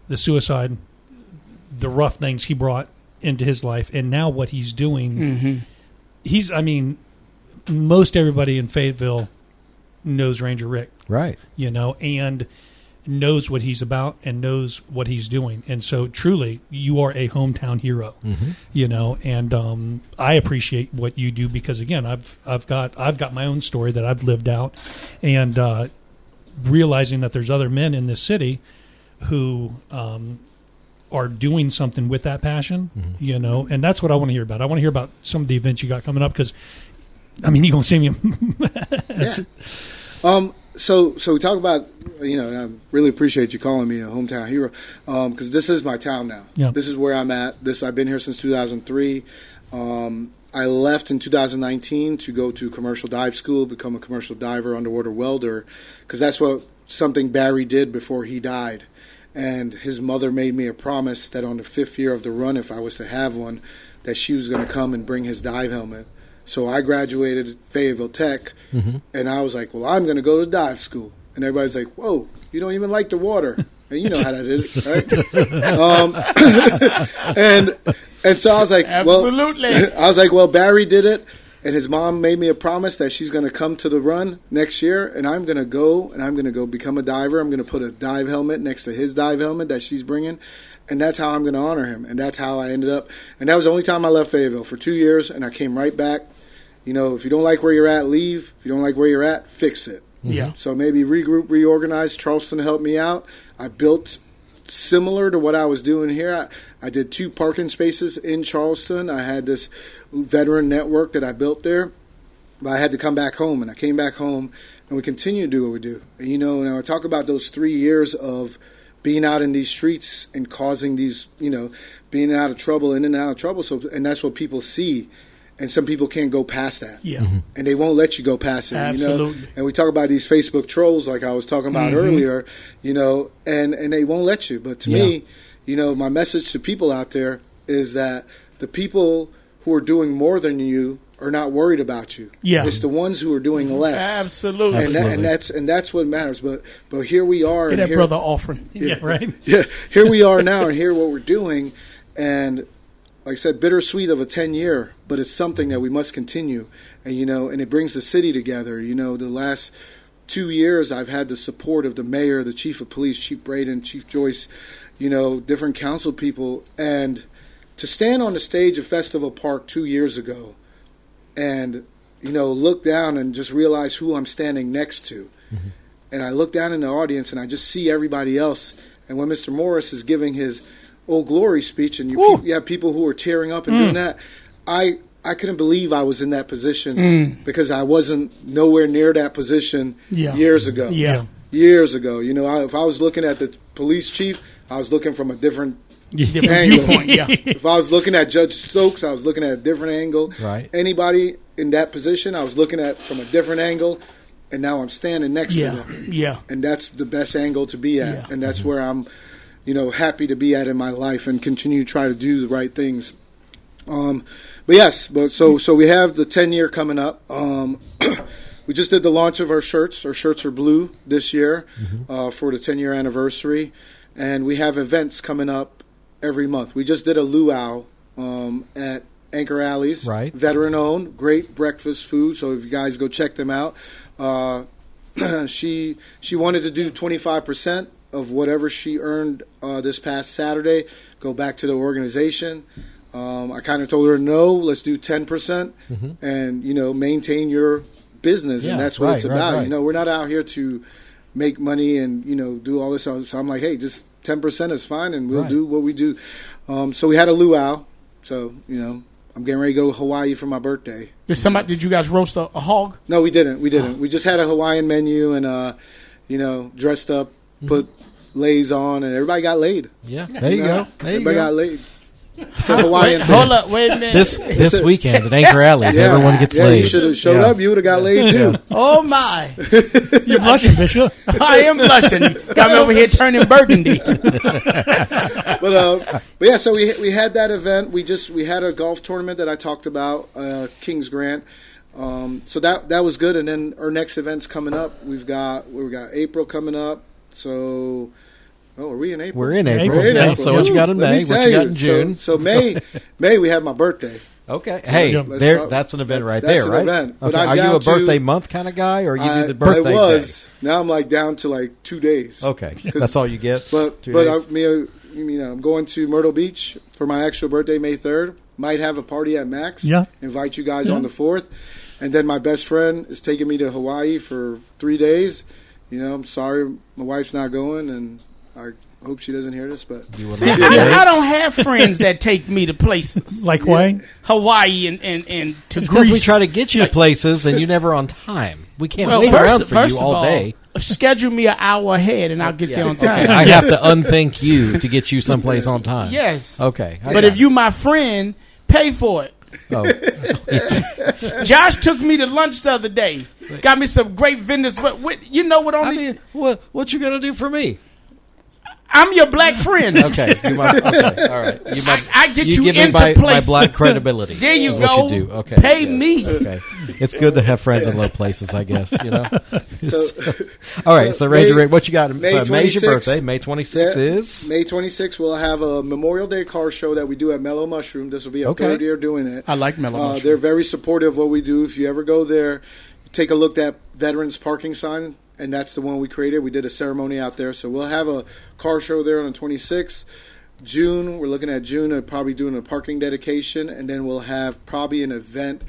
the suicide, the rough things he brought into his life, and now what he's doing, most everybody in Fayetteville knows Ranger Rick. Right. And knows what he's about and knows what he's doing. And so truly you are a hometown hero, and I appreciate what you do because again, I've got my own story that I've lived out, and realizing that there's other men in this city who are doing something with that passion, and that's what I want to hear about. I want to hear about some of the events you got coming up because, I mean, you're going to see me. So we talk about, I really appreciate you calling me a hometown hero, because this is my town now. Yeah. This is where I'm at. I've been here since 2003. I left in 2019 to go to commercial dive school, become a commercial diver, underwater welder, because that's something Barry did before he died. And his mother made me a promise that on the 5th year of the run, if I was to have one, that she was going to come and bring his dive helmet. So I graduated Fayetteville Tech, and I was like, well, I'm going to go to dive school. And everybody's like, whoa, you don't even like the water. And you know how that is, right? And so I was like, absolutely. Well, Barry did it, and his mom made me a promise that she's going to come to the run next year, and I'm going to go become a diver. I'm going to put a dive helmet next to his dive helmet that she's bringing, and that's how I'm going to honor him. And that's how I ended up. And that was the only time I left Fayetteville for 2 years, and I came right back. If you don't like where you're at, leave. If you don't like where you're at, fix it. Yeah. So maybe regroup, reorganize. Charleston helped me out. I built similar to what I was doing here. I did 2 parking spaces in Charleston. I had this veteran network that I built there. But I had to come back home, and I came back home, and we continue to do what we do. And, and I talk about those 3 years of being out in these streets and causing these, being out of trouble, in and out of trouble. So, and that's what people see. And some people can't go past that. Yeah. And they won't let you go past it. Absolutely. And we talk about these Facebook trolls like I was talking about earlier, and they won't let you. But to me, my message to people out there is that the people who are doing more than you are not worried about you. Yeah. It's the ones who are doing less. Absolutely. And that's what matters. But here we are. Get that brother offering. Yeah, right. Yeah. Here we are now, and here what we're doing, and like I said, bittersweet of a 10-year, but it's something that we must continue. And, and it brings the city together. The last 2 years I've had the support of the mayor, the chief of police, Chief Braden, Chief Joyce, different council people. And to stand on the stage of Festival Park 2 years ago and, look down and just realize who I'm standing next to. Mm-hmm. And I look down in the audience and I just see everybody else. And when Mr. Morris is giving his Old Glory speech, and you have people who are tearing up and doing that. I couldn't believe I was in that position because I wasn't nowhere near that position years ago. Yeah. Years ago. If I was looking at the police chief, I was looking from a different angle. Viewpoint. Yeah. If I was looking at Judge Stokes, I was looking at a different angle. Right. Anybody in that position, I was looking at from a different angle, and now I'm standing next to them. Yeah. And that's the best angle to be at, Yeah. and that's where I'm happy to be at in my life and continue to try to do the right things. So we have the 10-year coming up. We just did the launch of our shirts. Our shirts are blue this year for the 10-year anniversary. And we have events coming up every month. We just did a luau at Anchor Alley's. Right. Veteran-owned, great breakfast food. So if you guys go check them out. She wanted to do 25% of whatever she earned this past Saturday, go back to the organization. I kind of told her, no, let's do 10% and, maintain your business. Yeah, and that's what it's about. Right. We're not out here to make money and, do all this. So I'm like, hey, just 10% is fine, and we'll do what we do. So we had a luau. So, I'm getting ready to go to Hawaii for my birthday. Did you guys roast a hog? No, we didn't. We just had a Hawaiian menu and, dressed up, put lays on, and everybody got laid. Yeah, there you go. Everybody got laid. It's a Hawaiian thing. Hold up, wait a minute. This weekend at Anchor Alley's, everyone gets laid. You should have showed up. You would have got laid too. Oh my! You're blushing, Bishop. I am blushing. Got me over here turning burgundy. But yeah, so we had that event. We had a golf tournament that I talked about, Kings Grant. So that was good. And then our next event's coming up. We got April coming up. So. Oh, are we in April? We're in April. So what you got in May? What you got in June? So May we have my birthday. Okay. Hey, that's an event right there, right? That's an event. But okay. Are you a birthday month kind of guy, or you do the birthday I was. day? Now I'm down to 2 days. Okay. That's all you get? But 2 days? I'm going to Myrtle Beach for my actual birthday, May 3rd. Might have a party at Max. Yeah. Invite you guys on the 4th. And then my best friend is taking me to Hawaii for 3 days. I'm sorry my wife's not going, and I hope she doesn't hear this, but see, I don't have friends that take me to places like Hawaii and to it's Greece. Because we try to get you to places and you're never on time. We can't wait around for you all day. schedule me an hour ahead, and I'll get there on time. Okay. I have to unthink you to get you someplace on time. Yes. Okay. But if you my friend, pay for it. Oh. Josh took me to lunch the other day. Got me some great vendors. You know what? What you gonna do for me? I'm your black friend. Okay. All right. I get you give into me my places. black credibility. There you is go. What you do. Okay. Pay yes. me. Okay. It's good to have friends in low places, I guess. You know. So, all right. So Ranger Rick, what you got? May's your 26th. birthday. May 26th is May 26th. We'll have a Memorial Day car show that we do at Mellow Mushroom. This will be our third year doing it. I like Mellow Mushroom. They're very supportive of what we do. If you ever go there, take a look at Veterans Parking Sign. And that's the one we created. We did a ceremony out there. So we'll have a car show there on the 26th. June, we're looking at June, probably doing a parking dedication. And then we'll have probably an event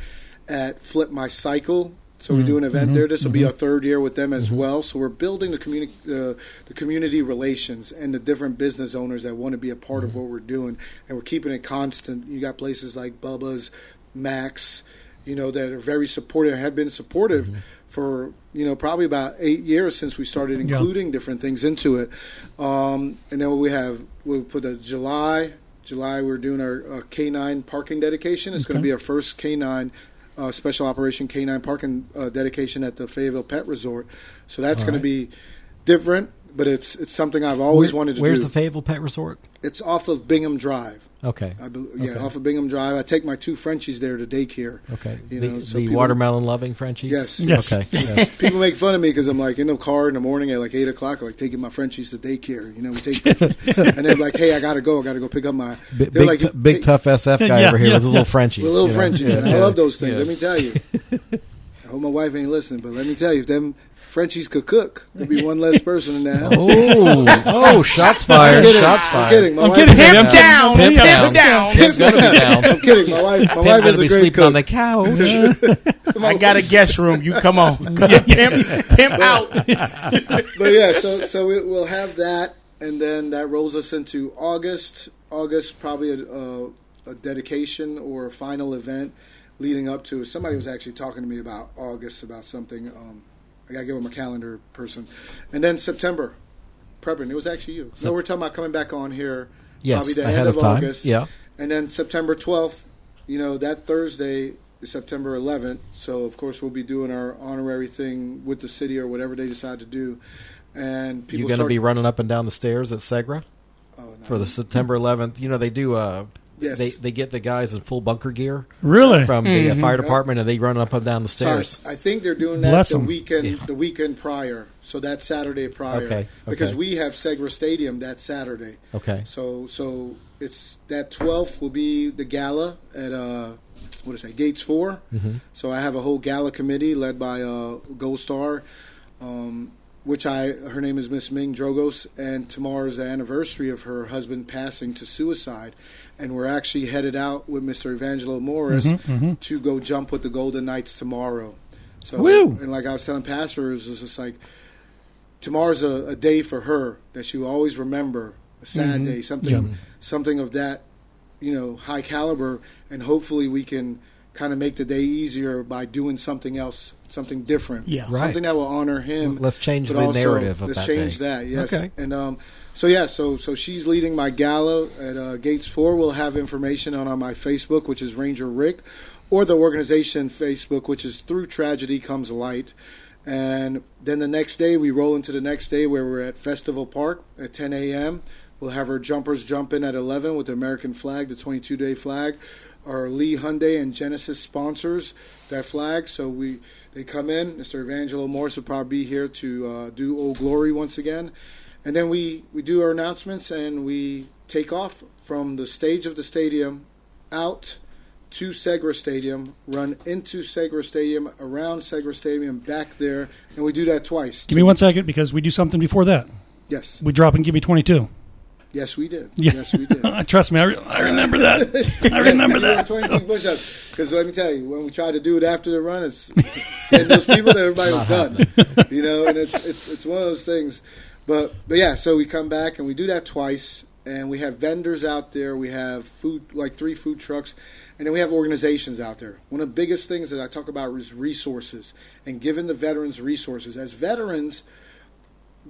at Flip My Cycle. So we do an event there. This will be our third year with them as well. So we're building the community relations and the different business owners that want to be a part of what we're doing. And we're keeping it constant. You got places like Bubba's, Max, that are very supportive, have been supportive for, probably about 8 years since we started including different things into it. And then we'll put a July, we're doing our K9 parking dedication. It's going to be our first K9 Special Operation K9 parking dedication at the Fayetteville Pet Resort. So that's going to be different, but it's something I've always wanted to do. Where's the Fayetteville Pet Resort? It's off of Bingham Drive. Okay. Off of Bingham Drive. I take my 2 Frenchies there to daycare. Okay. So the watermelon-loving Frenchies? Yes. Okay. Yes. People make fun of me because I'm like in the car in the morning at like 8 o'clock, like taking my Frenchies to daycare. We take and they're like, "Hey, I gotta go pick up my." Big tough SF guy over here with his little Frenchies. With little Frenchies. Yeah. I love those things. Let me tell you. I hope my wife ain't listening, but let me tell you, if them Frenchies could cook, there'd be one less person in that house. Oh, shots fired. Shots fired. I'm kidding. I'm kidding. Pimp down. Pimp's gonna be down. I'm kidding. My wife Pimp's is a be great sleeping cook. on the couch. I got a guest room. You come on. Pimp out. But yeah, so we'll have that, and then that rolls us into August. August, probably a dedication or a final event leading up to. Somebody was actually talking to me about August, about something. I got to give them a calendar person. And then September, prepping. It was actually you. So we're talking about coming back on here probably the ahead end of time. August. Yeah. And then September 12th, that Thursday is September 11th. So, of course, we'll be doing our honorary thing with the city or whatever they decide to do. And people You're going to be running up and down the stairs at Segra for the September 11th. They do Yes. They get the guys in full bunker gear. Really? From the fire department, and they run up and down the stairs. So I think they're doing that the weekend prior. So that Saturday prior. Okay. Because we have Segra Stadium that Saturday. Okay. So it's that 12th will be the gala at Gates 4. So I have a whole gala committee led by Gold Star, her name is Miss Ming Drogos, and tomorrow is the anniversary of her husband passing to suicide. And we're actually headed out with Mr. Evangelo Morris to go jump with the Golden Knights tomorrow. So, and like I was telling Pastor, it's just like tomorrow's a day for her that she will always remember, a sad day, something of that, high caliber, and hopefully we can kind of make the day easier by doing something else, something different, something that will honor him. Let's change the narrative of that. Let's change that, yes. Okay. And so she's leading my gala at Gates 4. We'll have information on my Facebook, which is Ranger Rick, or the organization Facebook, which is Through Tragedy Comes Light. And then the next day, we roll into the next day where we're at Festival Park at 10 a.m. We'll have our jumpers jump in at 11 with the American flag, the 22-day flag. Our Lee Hyundai and Genesis sponsors that flag. So they come in. Mr. Evangelo Morris will probably be here to do Old Glory once again. And then we do our announcements and we take off from the stage of the stadium out to Segra Stadium, run into Segra Stadium, around Segra Stadium, back there, and we do that twice. Give me 1 second because we do something before that. Yes. We drop and give you 22. Yes, we did. Yeah. Yes, we did. Trust me, I remember that. I remember that. 22 push-ups. Because let me tell you, when we tried to do it after the run, it's and those people that everybody was done. And it's one of those things. But yeah, so we come back and we do that twice, and we have vendors out there. We have food, like 3 food trucks, and then we have organizations out there. One of the biggest things that I talk about is resources and giving the veterans resources. As veterans,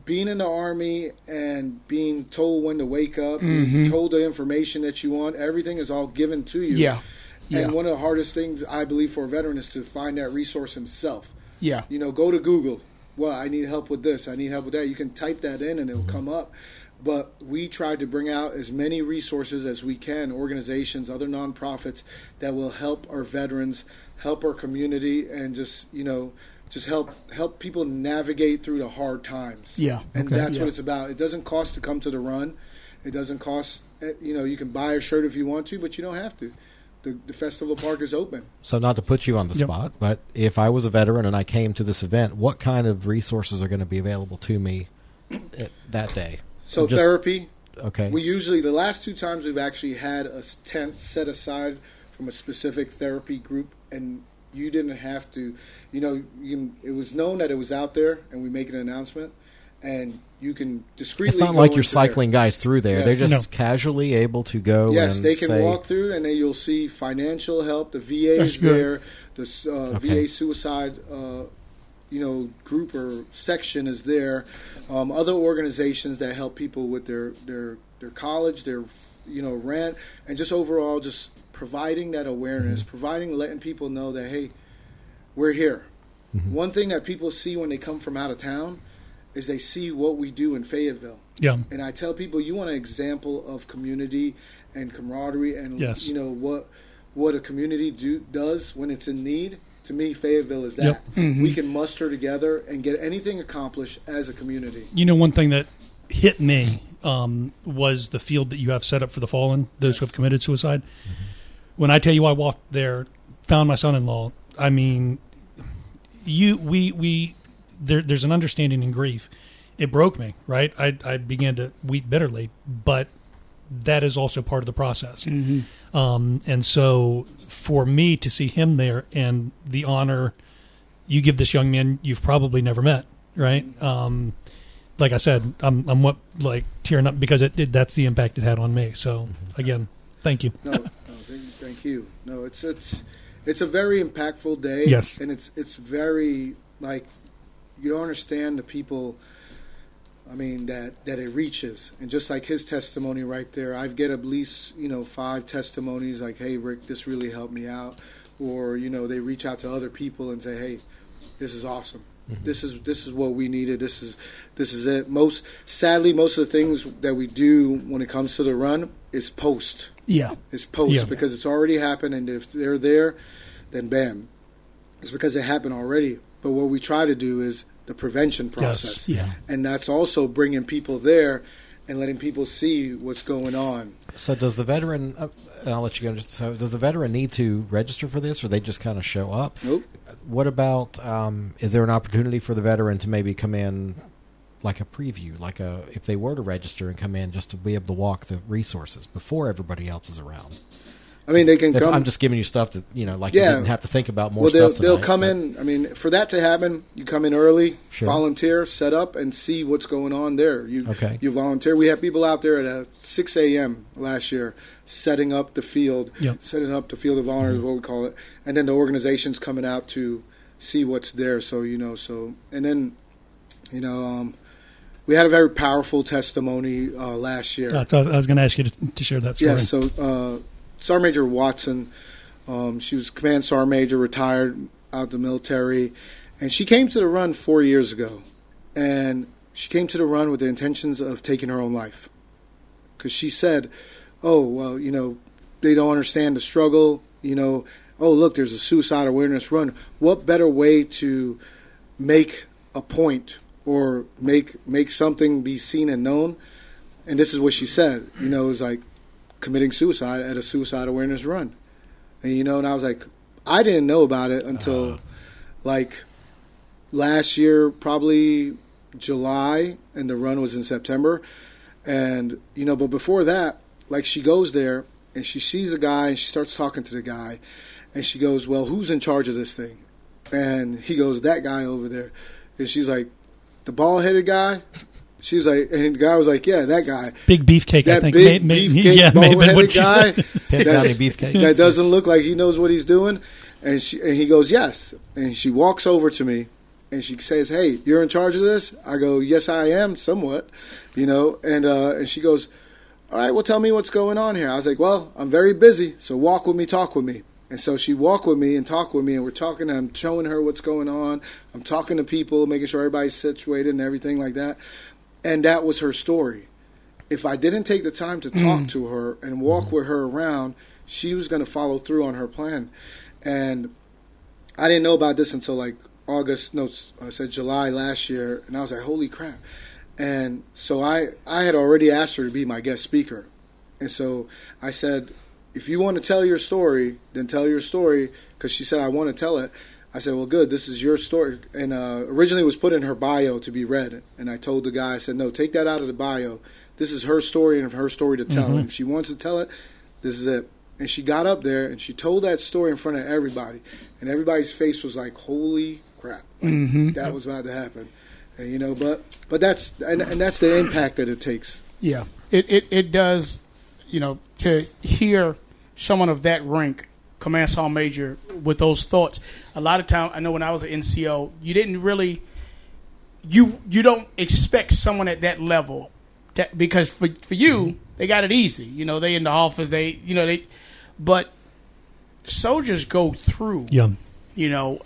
being in the Army and being told when to wake up, being told the information that you want, everything is all given to you. Yeah. And one of the hardest things, I believe, for a veteran is to find that resource himself. Yeah. You know, go to Google. Well, I need help with this. I need help with that. You can type that in and it'll come up. But we tried to bring out as many resources as we can, organizations, other nonprofits that will help our veterans, help our community, and just help people navigate through the hard times. Yeah. And that's what it's about. It doesn't cost to come to the run. It doesn't cost, you can buy a shirt if you want to, but you don't have to. The Festival Park is open. So not to put you on the spot, but if I was a veteran and I came to this event, what kind of resources are going to be available to me that day? So therapy. Okay. We usually, the last 2 times we've actually had a tent set aside from a specific therapy group, and you didn't have to, it was known that it was out there, and we make an announcement, and you can discreetly It's not go like you're into cycling there. guys through there. Yes. They're just casually able to go Yes, and they can say, walk through, and then you'll see financial help. The VA That's is good. there. The VA suicide group or section is there. Other organizations that help people with their college, their rent, and just overall just providing that awareness, letting people know that, hey, we're here. One thing that people see when they come from out of town is they see what we do in Fayetteville. Yeah. And I tell people, you want an example of community and camaraderie and what a community does when it's in need. To me, Fayetteville is that. Yep. We can muster together and get anything accomplished as a community. One thing that hit me was the field that you have set up for the fallen, those who have committed suicide. When I tell you I walked there, found my son-in-law, I mean, there's an understanding in grief. It broke me, right? I began to weep bitterly, but that is also part of the process. And so for me to see him there and the honor you give this young man you've probably never met, right? Like I said, I'm tearing up because that's the impact it had on me. So again, thank you. No, thank you. No, it's a very impactful day. Yes. And it's very, you don't understand the people, that it reaches. And just like his testimony right there, I get at least, 5 testimonies like, hey, Rick, this really helped me out. Or, they reach out to other people and say, hey, this is awesome. This is what we needed. This is it. Sadly, most of the things that we do when it comes to the run is post. Yeah. It's post because it's already happened, and if they're there, then bam. It's because it happened already. But what we try to do is the prevention process. Yes. Yeah. And that's also bringing people there and letting people see what's going on. So does the veteran, and I'll let you go, so does the veteran need to register for this, or they just kind of show up? Nope. What about, is there an opportunity for the veteran to maybe come in like a preview, if they were to register and come in just to be able to walk the resources before everybody else is around? They can come. I'm just giving you stuff that, you didn't have to think about more stuff they'll tonight, come in. For that to happen, you come in early, Sure. volunteer, set up, and see what's going on there. You volunteer. We have people out there at 6 a.m. last year setting up the field, setting up the field of honor is what we call it. And then the organization's coming out to see what's there. So, and then, we had a very powerful testimony last year. I was going to ask you to share that story. Yeah, so Sergeant Major Watson, she was Command Sergeant Major, retired out of the military, and she came to the run 4 years ago. And she came to the run with the intentions of taking her own life. Because she said, oh, well, they don't understand the struggle. Oh, look, there's a suicide awareness run. What better way to make a point or make something be seen and known? And this is what she said. It was like committing suicide at a suicide awareness run. And, and I was like, I didn't know about it until last year, probably July, and the run was in September. And, but before that, she goes there and she sees a guy and she starts talking to the guy and she goes, well, who's in charge of this thing? And he goes, that guy over there. And she's like, the bald-headed guy? She was like, and the guy was like, yeah, that guy. Big beefcake, I think. Big beefcake, bald-headed guy. Beefcake. That doesn't look like he knows what he's doing. And he goes, yes. And she walks over to me And she says, "Hey, you're in charge of this?" I go, "Yes, I am, somewhat," And she goes, "All right, well, tell me what's going on here." I was like, "Well, I'm very busy, so walk with me, talk with me." And so she walked with me and talked with me, and we're talking, and I'm showing her what's going on. I'm talking to people, making sure everybody's situated and everything like that. And that was her story. If I didn't take the time to talk to her and walk with her around, she was going to follow through on her plan. And I didn't know about this until like July last year, and I was like, holy crap. And so I had already asked her to be my guest speaker. And so I said, if you want to tell your story, then tell your story, because she said, I want to tell it. I said, well, good, this is your story. And originally it was put in her bio to be read. And I told the guy, I said, no, take that out of the bio. This is her story and her story to tell. And if she wants to tell it, this is it. And she got up there and she told that story in front of everybody. And everybody's face was like, holy crap. Like, that was about to happen. And, but that's that's the impact that it takes. Yeah, it does, to hear someone of that rank, Command Sergeant Major, with those thoughts. A lot of time, I know when I was an NCO, you didn't really, you don't expect someone at that level, because for you, they got it easy. They in the office, but soldiers go through. Yeah.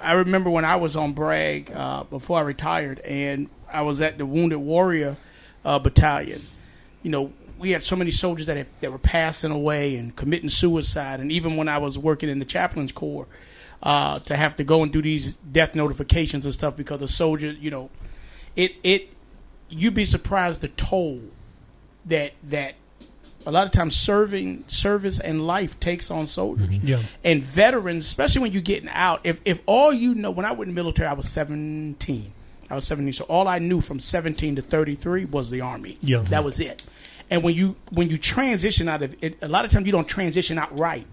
I remember when I was on Bragg before I retired, and I was at the Wounded Warrior Battalion. We had so many soldiers that were passing away and committing suicide, and even when I was working in the Chaplains Corps, to have to go and do these death notifications and stuff because the soldier, you'd be surprised the toll that a lot of times service and life takes on soldiers. Yeah. And veterans, especially when you're getting out, if all when I went in the military, I was 17. So all I knew from 17 to 33 was the Army. Yeah. That was it. And when you transition out of it, a lot of times you don't transition out right.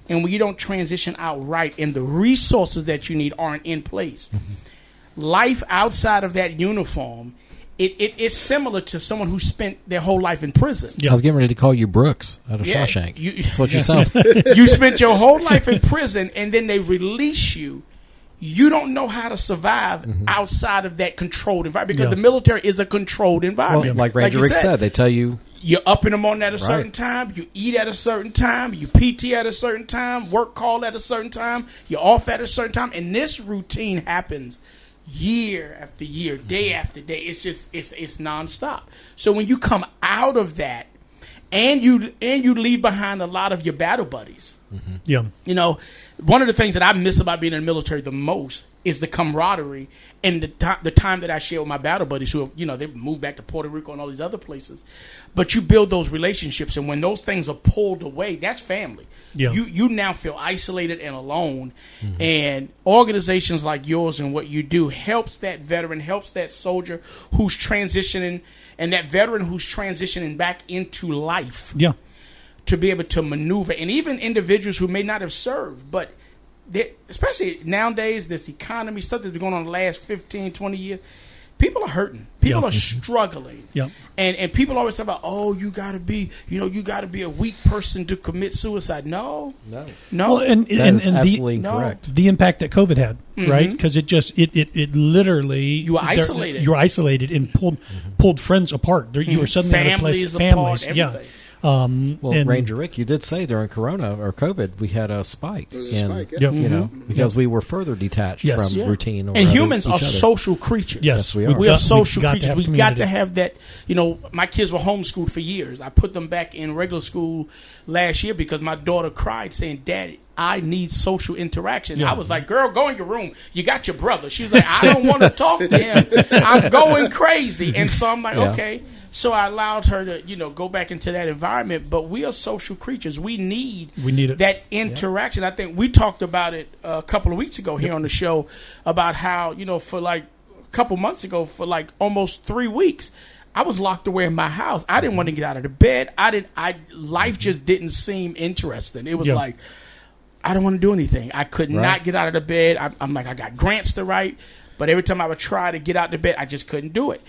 And when you don't transition out right and the resources that you need aren't in place, life outside of that uniform, it's similar to someone who spent their whole life in prison. Yeah. I was getting ready to call you Brooks out of Shawshank. That's what you sound. You spent your whole life in prison, and then they release you. You don't know how to survive outside of that controlled environment, because the military is a controlled environment. Well, like Ranger Rick said, they tell you you're up in the morning at a certain time, you eat at a certain time, you PT at a certain time, work call at a certain time, you're off at a certain time, and this routine happens year after year, day after day. It's just it's nonstop. So when you come out of that, and you leave behind a lot of your battle buddies. Yeah. One of the things that I miss about being in the military the most is the camaraderie and the time that I share with my battle buddies who have, they moved back to Puerto Rico and all these other places. But you build those relationships, and when those things are pulled away, that's family. Yeah. You now feel isolated and alone. And organizations like yours and what you do helps that veteran, helps that soldier who's transitioning, and that veteran who's transitioning back into life. Yeah. To be able to maneuver, and even individuals who may not have served, but especially nowadays, this economy, stuff that's been going on the last 15, 20 years, people are hurting. People are struggling. Yeah. And people always talk about, you got to be a weak person to commit suicide. No. Well, and absolutely correct. The impact that COVID had, right? Because it literally you were isolated. You were isolated and pulled friends apart. You were suddenly out of place. Families, everything. Ranger Rick, you did say during Corona or COVID we had a spike. Because we were further detached from routine. And humans are social creatures. Yes, we are. We are social creatures. We got to have that. My kids were homeschooled for years. I put them back in regular school last year because my daughter cried saying, "Daddy, I need social interaction." I was like, "Girl, go in your room. You got your brother." She was like, "I don't want to talk to him. I'm going crazy." And so I'm like, okay. So I allowed her to, go back into that environment. But we are social creatures. We need it. that interaction. I think we talked about it a couple of weeks ago here on the show about how, for like a couple months ago, for like almost 3 weeks, I was locked away in my house. I didn't want to get out of the bed. Life just didn't seem interesting. It was like, I don't want to do anything. I could not get out of the bed. I'm like, I got grants to write, but every time I would try to get out of the bed, I just couldn't do it.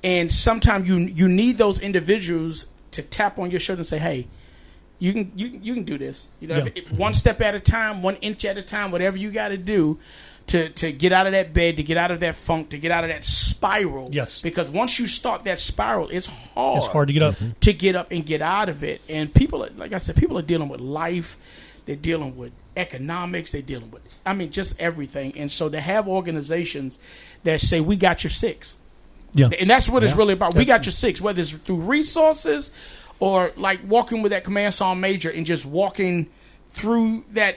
And sometimes you need those individuals to tap on your shoulder and say, hey, You can do this. You know, if one step at a time, 1 inch at a time, whatever you got to do to get out of that bed, to get out of that funk, to get out of that spiral. Yes. Because once you start that spiral, it's hard. It's hard to get up. To get up and get out of it. And people, like I said, people are dealing with life. They're dealing with economics. They're dealing with, just everything. And so to have organizations that say, we got your six. Yeah. And that's what it's really about. We got your six, whether it's through resources or like walking with that command sergeant major and just walking through that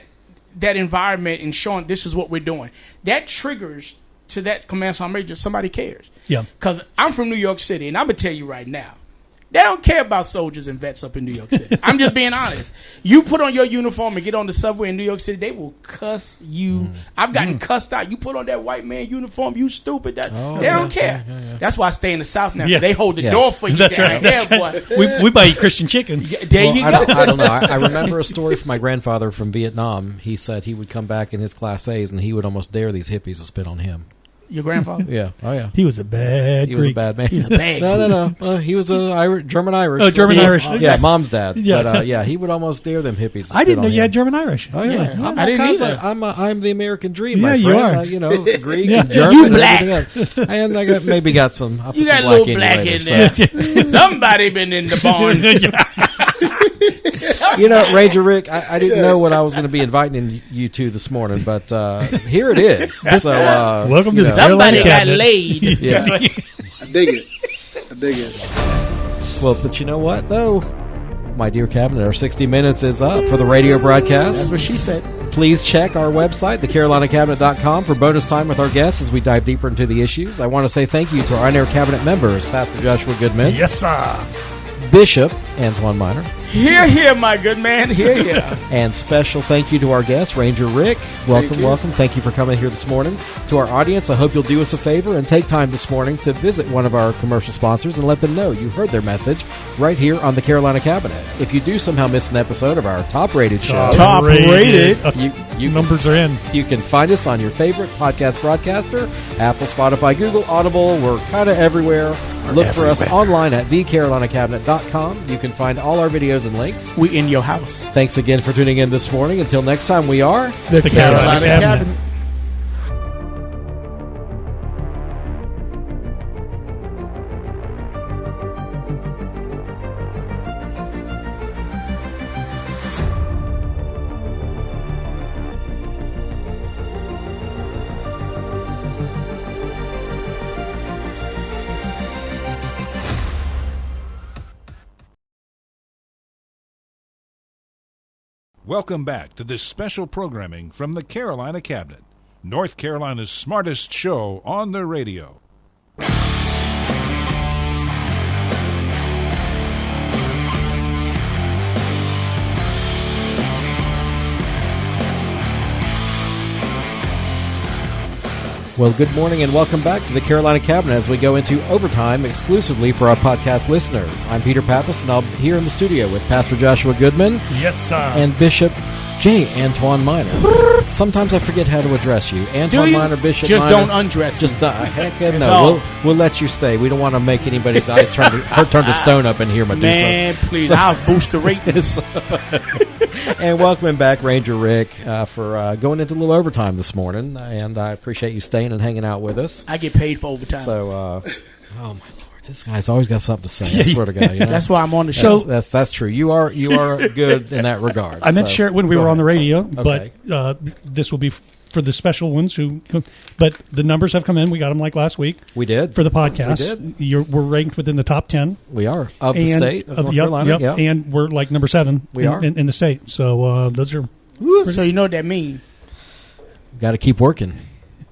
environment and showing this is what we're doing. That triggers to that command sergeant major, somebody cares. Yeah. Because I'm from New York City, and I'm going to tell you right now, they don't care about soldiers and vets up in New York City. I'm just being honest. You put on your uniform and get on the subway in New York City, they will cuss you. I've gotten cussed out. You put on that white man uniform, you stupid. They don't care. Yeah. That's why I stay in the South now. They hold the door for you. That's right. Boy. We buy you Christian chicken. There you go. I don't know. I remember a story from my grandfather from Vietnam. He said he would come back in his Class A's and he would almost dare these hippies to spit on him. Your grandfather? Yeah. Oh, yeah. He was a bad He was a bad man. He's a bad No. He was a German-Irish. Oh, German-Irish. Yeah, mom's dad. Yeah. But, he would almost dare them hippies to I didn't know spit on you him. had German-Irish. Oh, yeah. Yeah. I didn't either. I'm the American dream, Yeah, my you friend. are. Greek Yeah. and German You and black. everything else. And I maybe got some. You got a some little in you black later, in so. there. Somebody been in the barn. Ranger Rick, I didn't know what I was going to be inviting you to this morning, but here it is. So, welcome to the Somebody got Cabinet. laid. Yeah. I dig it. Well, but you know what, though? My dear Cabinet, our 60 minutes is up for the radio broadcast. That's what she said. Please check our website, thecarolinacabinet.com, for bonus time with our guests as we dive deeper into the issues. I want to say thank you to our on-air cabinet members, Pastor Joshua Goodman. Yes, sir. Bishop Antoine Minor. Here, my good man. Here. And special thank you to our guest, Ranger Rick. Welcome. Thank you for coming here this morning. To our audience, I hope you'll do us a favor and take time this morning to visit one of our commercial sponsors and let them know you heard their message right here on the Carolina Cabinet. If you do somehow miss an episode of our top-rated show, you numbers are in. You can find us on your favorite podcast broadcaster, Apple, Spotify, Google, Audible. We're kind of everywhere. Look for us online at thecarolinacabinet.com. You can find all our videos and links. We in your house. Thanks again for tuning in this morning. Until next time, we are the Carolina Cabinet. Welcome back to this special programming from the Carolina Cabinet, North Carolina's smartest show on the radio. Well, good morning and welcome back to the Carolina Cabinet as we go into overtime exclusively for our podcast listeners. I'm Peter Pappas, and I'll be here in the studio with Pastor Joshua Goodman. Yes, sir. And Bishop J. Antoine Minor. Sometimes I forget how to address you. Antoine Minor, Bishop Just Minor. don't undress me. Just heck no. We'll let you stay. We don't want to make anybody's eyes turn to stone up in here, Medusa. Man, please, I'll boost the ratings. And welcome back, Ranger Rick, for going into a little overtime this morning. And I appreciate you staying and hanging out with us. I get paid for overtime. So, oh my Lord, this guy's always got something to say. I swear to God, That's why I'm on the show. That's true. You are good in that regard. I meant to share it when we were on the radio, Okay. but this will be for the special ones who. But the numbers have come in. We got them like last week. We did for the podcast. We did. We're ranked within the top 10. We are of the state of North Carolina. Yep, and we're like number 7. We are in the state. So those are. So you know what that means? Got to keep working.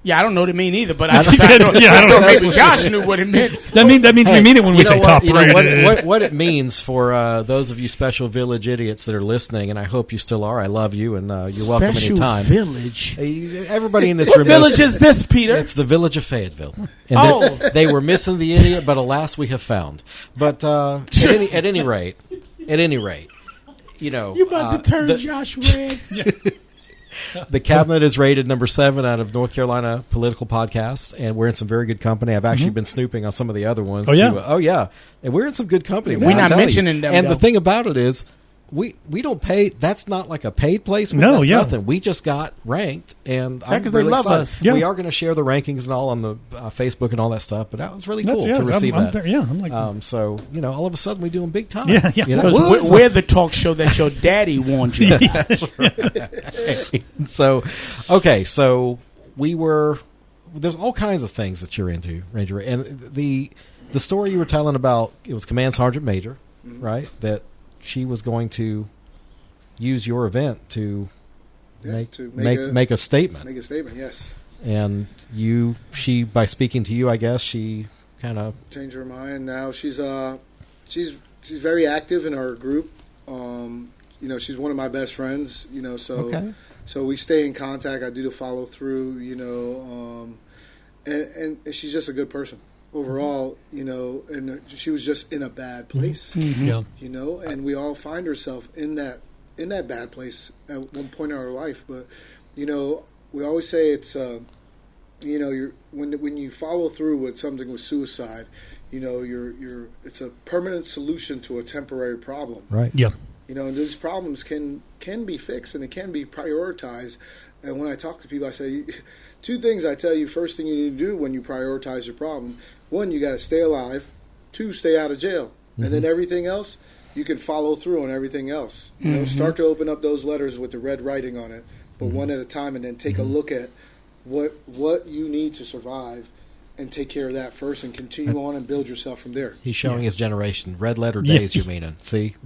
Yeah, I don't know what it means either, but I don't know. Maybe Josh knew what it meant. That means we mean it when we say top rated. What it means for those of you special village idiots that are listening, and I hope you still are. I love you, and you're welcome anytime. Village. Everybody in this What room. village is this, Peter? It's the village of Fayetteville. And they were missing the idiot, but alas, we have found. But at any rate, you know, you about to turn Josh red. The Cabinet is rated number 7 out of North Carolina political podcasts, and we're in some very good company. I've actually been snooping on some of the other ones. Oh, yeah? Oh, yeah. And we're in some good company. We're not mentioning them, And though. the thing about it is, we don't pay. That's not like a paid placement. No, that's yeah. nothing. We just got ranked, and I'm because they really love excited. us. Yeah. We are going to share the rankings and all on the Facebook and all that stuff. But that was really cool to receive I'm that. there, yeah, I'm like, So all of a sudden we're doing big time. Yeah, yeah. You know? Because we're the talk show that your daddy warned you. That's right. So, okay, so we were. There's all kinds of things that you're into, Ranger, and the story you were telling about, it was Command Sergeant Major, right? That she was going to use your event to make a statement. Make a statement, yes. And she by speaking to you, I guess she kind of changed her mind. Now she's very active in our group. She's one of my best friends. So we stay in contact. I do the follow through. And she's just a good person overall. And she was just in a bad place. yeah. And we all find ourselves in that bad place at one point in our life. But we always say it's when you follow through with something with suicide, it's a permanent solution to a temporary problem. right. Yeah. And those problems can be fixed and it can be prioritized. And when I talk to people, I say two things. I tell you, first thing you need to do when you prioritize your problem: one, you got to stay alive; two, stay out of jail, and then everything else you can follow through on everything else. Start to open up those letters with the red writing on it, but one at a time, and then take a look at what you need to survive, and take care of that first, and continue on and build yourself from there. He's showing his generation. Red letter days, you're meaning. See?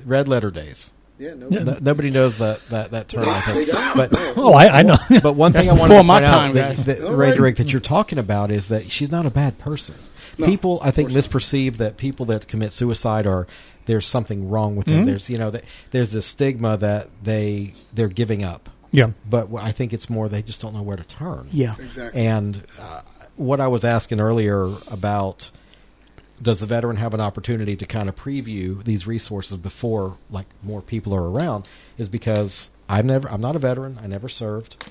Red letter days. Yeah, Nobody knows that term, I think. But, I know. but one thing I That's wanted to before my point time, out guys. that All Ray right. Derrick, that you're talking about is that she's not a bad person. No, People, I think, of course misperceive that people that commit suicide there's something wrong with them. There's there's this stigma that they're giving up. Yeah. But I think it's more they just don't know where to turn. Yeah. Exactly. And what I was asking earlier about, does the veteran have an opportunity to kind of preview these resources before like more people are around, is because I'm not a veteran. I never served.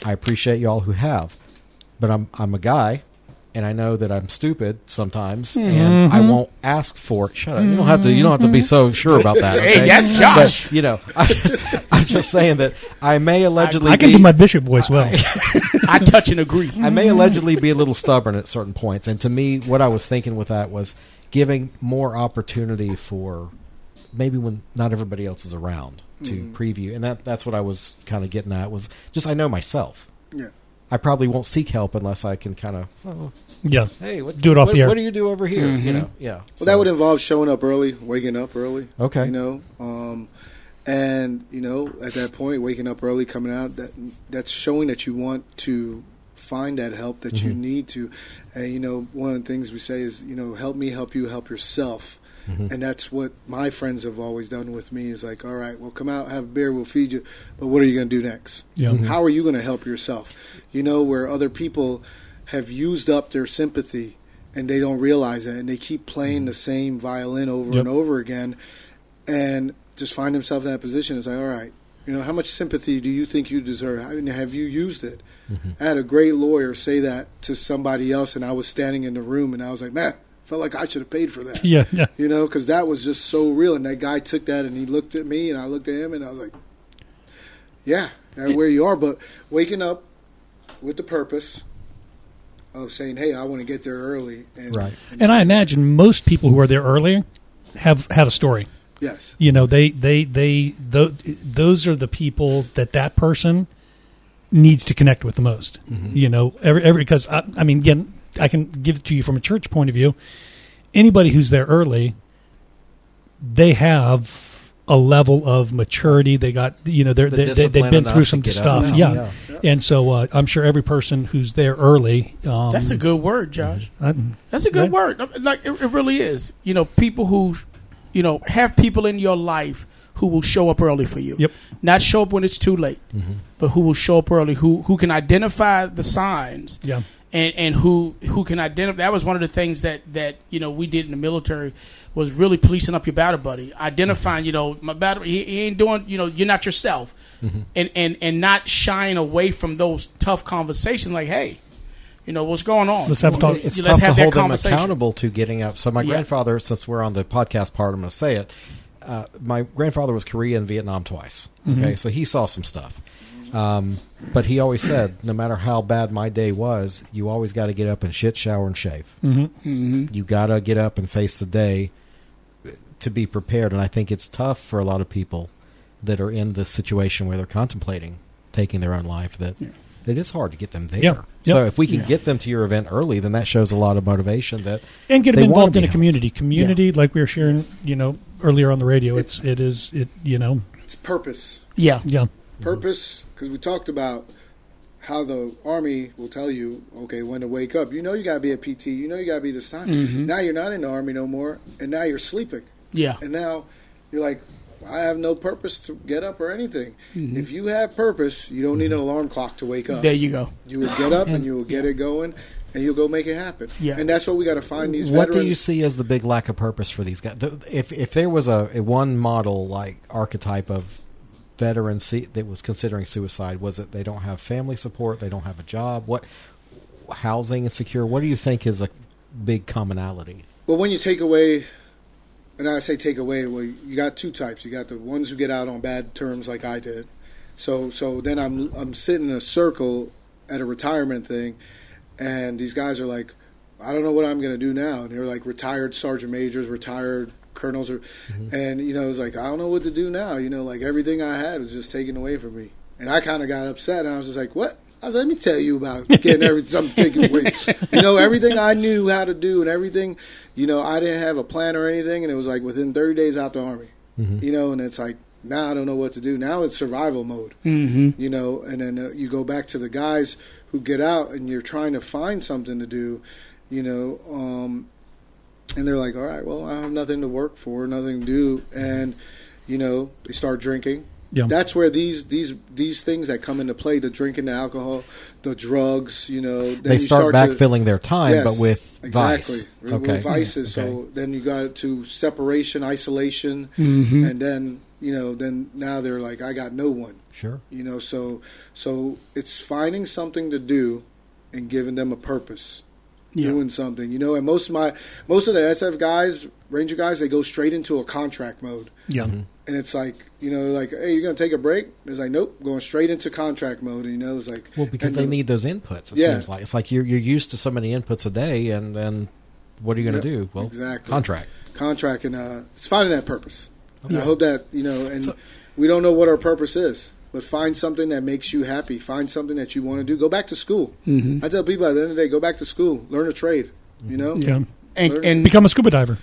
I appreciate y'all who have, but I'm a guy, and I know that I'm stupid sometimes, and I won't ask for it. Shut up. You don't have to be so sure about that. Okay? Hey, that's Josh. But, I'm just saying that I may allegedly I can do my bishop voice well. I touch and agree. I may allegedly be a little stubborn at certain points. And to me, what I was thinking with that was giving more opportunity for maybe when not everybody else is around to preview. And that's what I was kind of getting at, was just I know myself. Yeah. I probably won't seek help unless I can kind of, Yeah. hey, Do it off the air. What do you do over here? Yeah. Well, that would involve showing up early, waking up early. Okay. And at that point, waking up early, coming out, that's showing that you want to find that help that you need to. And one of the things we say is, help me help you help yourself. And that's what my friends have always done with me, is like, all right, well, come out, have a beer, we'll feed you, but what are you going to do next? Yeah. How are you going to help yourself? Where other people have used up their sympathy and they don't realize that, and they keep playing the same violin over and over again, and just find themselves in that position. It's like, all right, how much sympathy do you think you deserve? Have you used it? I had a great lawyer say that to somebody else, and I was standing in the room, and I was like, man, felt like I should have paid for that. Yeah. Because that was just so real. And that guy took that, and he looked at me, and I looked at him, and I was like, yeah, that's where you are. But waking up with the purpose of saying, hey, I want to get there early. Right. And I imagine most people who are there early have a story. Yes. Those are the people that person needs to connect with the most. Because again, I can give it to you from a church point of view. Anybody who's there early, they have a level of maturity. They got, they've been through some stuff. Yeah. And so I'm sure every person who's there early. That's a good word, Josh. That's a good word. Like it really is. People who, have people in your life who will show up early for you. Yep. Not show up when it's too late, but who will show up early, who can identify the signs. Yeah. And who can identify. That was one of the things that we did in the military, was really policing up your battle buddy, identifying my battle. He ain't doing you're not yourself, and not shying away from those tough conversations. Like, hey, what's going on? Let's have a talk. It's Let's tough have to that hold them conversation. accountable to getting up. So my grandfather, since we're on the podcast part, I'm going to say it. my grandfather was Korea and Vietnam twice. Okay, so he saw some stuff. But he always said, no matter how bad my day was, you always got to get up and shit, shower, and shave. You got to get up and face the day to be prepared. And I think it's tough for a lot of people that are in the situation where they're contemplating taking their own life, that it is hard to get them there. Yep. So if we can get them to your event early, then that shows a lot of motivation that and get them involved in a helped. community like we were sharing, earlier on the radio. It's purpose. Yeah. Purpose, because we talked about how the Army will tell you, okay, when to wake up. You got to be at PT. You got to be this time. Now you're not in the Army no more, and now you're sleeping. Yeah. And now you're like, I have no purpose to get up or anything. If you have purpose, you don't need an alarm clock to wake up. There you go. You will get up and you will get it going, and you'll go make it happen. Yeah. And that's what we got to find these What veterans. do you see as the big lack of purpose for these guys? If there was a one model, like, archetype of veteran that was considering suicide, was it they don't have family support, they don't have a job, what housing insecure? What do you think is a big commonality? Well, when you take away, and I say take away, well, you got two types. You got the ones who get out on bad terms, like I did. So then I'm sitting in a circle at a retirement thing, and these guys are like, I don't know what I'm going to do now. And they're like retired sergeant majors, retired colonels, and it's like, I don't know what to do now. Like everything I had was just taken away from me, and I kind of got upset. And I was just like, what? I was like, let me tell you about getting something taken away. Everything I knew how to do and everything, I didn't have a plan or anything, and it was like within 30 days out the Army, and it's like, now I don't know what to do. Now it's survival mode, and then you go back to the guys who get out and you're trying to find something to do, and they're like, all right, well, I have nothing to work for, nothing to do, and they start drinking. Yeah. That's where these things that come into play, the drinking, the alcohol, the drugs, then they start backfilling their time, but with vice. With vices. Okay. So then you got to separation, isolation, and then then now they're like, I got no one. Sure. So it's finding something to do and giving them a purpose. Doing something, and most of the SF guys, Ranger guys, they go straight into a contract mode. Yeah. And it's like, like, hey, you're going to take a break? It's like, nope, going straight into contract mode. And, it's like, well, because they need those inputs. It seems like it's like you're used to so many inputs a day, and then what are you going to do? Well, exactly. Contract, and it's finding that purpose. I hope that and we don't know what our purpose is. But find something that makes you happy. Find something that you want to do. Go back to school. I tell people at the end of the day, go back to school. Learn a trade. Yeah. And become a scuba diver.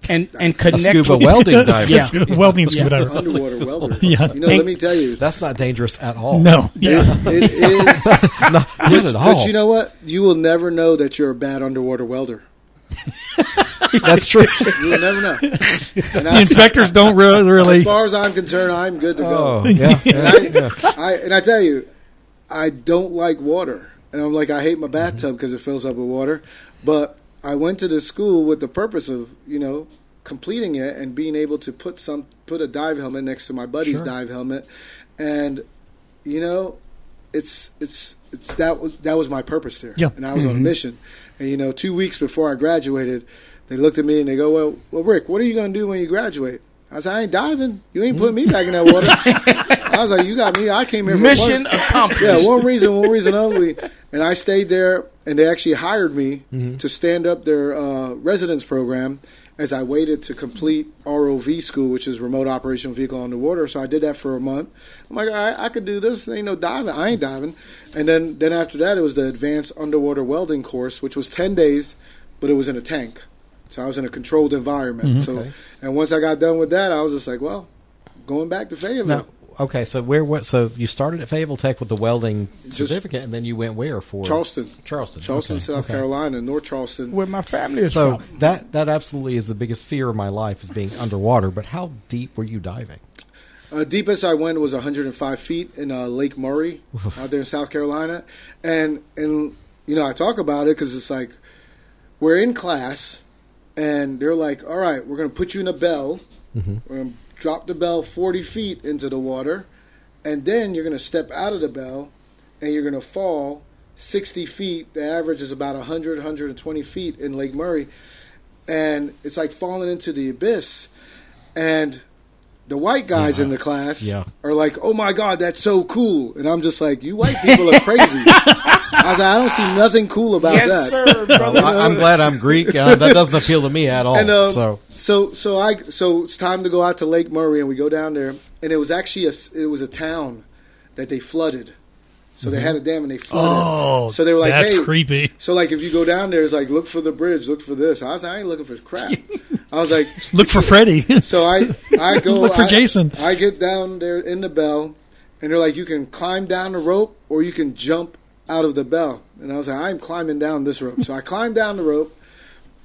And connect scuba welding diver. Welding scuba diver. Underwater welder. Yeah. Let me tell you. That's not dangerous at all. No. It is. Not at all. But you know what? You will never know that you're a bad underwater welder. That's true. You will never know. The inspectors don't really. As far as I'm concerned, I'm good to go. Oh, yeah. And I tell you, I don't like water. And I'm like, I hate my bathtub because it fills up with water. But I went to this school with the purpose of, completing it and being able to put a dive helmet next to my buddy's dive helmet. And, that was my purpose there. Yeah. And I was on a mission. And, 2 weeks before I graduated, they looked at me and they go, well, Rick, what are you going to do when you graduate? I said, I ain't diving. You ain't putting me back in that water. I was like, you got me. I came here for mission accomplished. Yeah, one reason only. And I stayed there, and they actually hired me to stand up their residence program as I waited to complete ROV school, which is Remote Operational Vehicle on the Water. So I did that for a month. I'm like, all right, I could do this. Ain't no diving. I ain't diving. And then after that, it was the Advanced Underwater Welding course, which was 10 days, but it was in a tank. So I was in a controlled environment. So, and once I got done with that, I was just like, well, going back to Fayetteville. Now, okay, so so you started at Fayetteville Tech with the welding certificate, and then you went where for Charleston, okay. South Carolina, North Charleston, where my family is so from. that absolutely is the biggest fear of my life, is being underwater. But how deep were you diving? Deepest I went was 105 feet in Lake Murray out there in South Carolina, and I talk about it because it's like we're in class. And they're like, all right, we're going to put you in a bell. We're going to drop the bell 40 feet into the water. And then you're going to step out of the bell and you're going to fall 60 feet. The average is about 100, 120 feet in Lake Murray. And it's like falling into the abyss. And The white guys in the class Yeah. are like, "Oh my God, that's so cool," and I'm just like, "You white people are crazy." I was like, "I don't see nothing cool about Yes, that." sir, brother. I'm glad I'm Greek. That doesn't appeal to me at all. And, so so it's time to go out to Lake Murray, and we go down there, and it was actually a town that they flooded. So they had a dam and they flooded. Oh, so they were like, that's "Hey, creepy." So like, if you go down there, it's like, look for the bridge, look for this. I was like, I ain't looking for crap. I was like, Look for Freddie. so I go Look for Jason. I get down there in the bell, and they're like, you can climb down the rope or you can jump out of the bell. And I was like, I'm climbing down this rope. So I climb down the rope,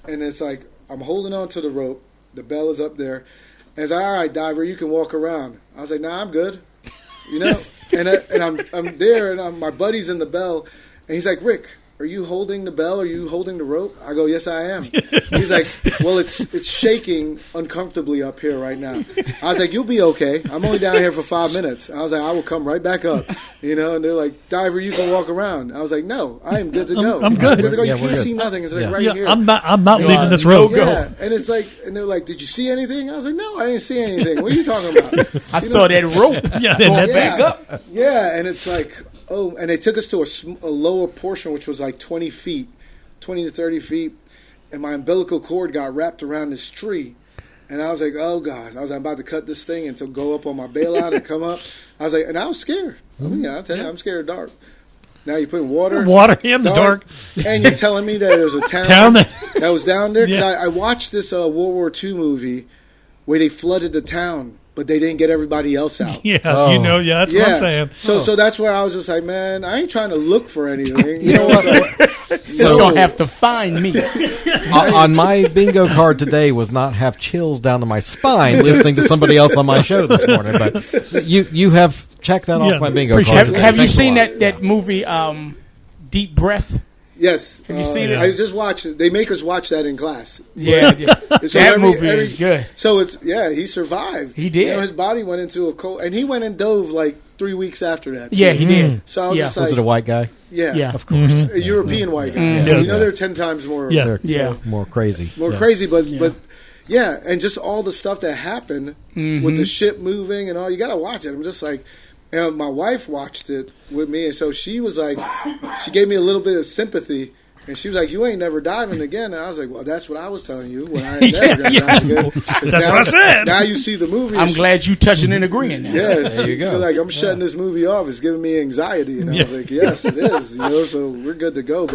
and it's like I'm holding on to the rope. The bell is up there. And it's like, all right, diver, you can walk around. I was like, nah, I'm good. You know, and I'm there, and my buddy's in the bell, and he's like, Rick, are you holding the bell? Are you holding the rope? I go, yes, I am. He's like, well, it's shaking uncomfortably up here right now. I was like, you'll be okay. I'm only down here for 5 minutes. I was like, I will come right back up. You know, and they're like, diver, you can walk around. I was like, no, I am good to go. I'm good. Good to go. Yeah, You we're can't good. see nothing. It's like right Yeah, here. I'm not leaving this road. Yeah, and it's like, and they're like, "Did you see anything?" I was like, "No, I didn't see anything." What are you talking about? I saw that rope. Yeah, and that's back it. up. Yeah, and it's like, oh, and they took us to a lower portion, which was like 20 feet, 20 to 30 feet, and my umbilical cord got wrapped around this tree. And I was like, oh, God. I was about to cut this thing and to go up on my bailout and come up. I was like, and I was scared. I mean, yeah, I'll tell you, I'm scared of dark. Now you're putting water in the dark. and you're telling me that there's a town Down there. that was down there? Because Yeah. I watched this World War II movie where they flooded the town, but they didn't get everybody else out. Yeah, Oh. you know, yeah, that's what I'm saying. So that's where I was just like, man, I ain't trying to look for anything. You know what? It's going to have to find me. on my bingo card today was not have chills down to my spine listening to somebody else on my show this morning. But you have checked that Yeah, off my bingo appreciate card it. today. Have you Thanks a seen lot. that movie, Deep Breath? Yes. Have you seen it? I just watched it. They make us watch that in class. Yeah, yeah. So That movie is good. So it's, he survived. He did. You know, his body went into a cold, and he went and dove like 3 weeks after that. Yeah, he did. So I was Yeah. just like, Was it a white guy? yeah, Yeah. Of course. a European white guy. Yeah. So, you know, they're 10 times more, Yeah. They're Yeah. more crazy. more Yeah. crazy, but yeah, and just all the stuff that happened with the ship moving and all. You got to watch it. I'm just like, and my wife watched it with me, and so she was like, she gave me a little bit of sympathy. And she was like, you ain't never diving again. And I was like, well, that's what I was telling you when I ain't never going to dive again. 'Cause That's now- what I said. Now you see the movie. I'm glad you touching and agreeing now. Yes. There you go. She's like, I'm shutting this movie off. It's giving me anxiety. And I was like, yes, it is. You know, so we're good to go.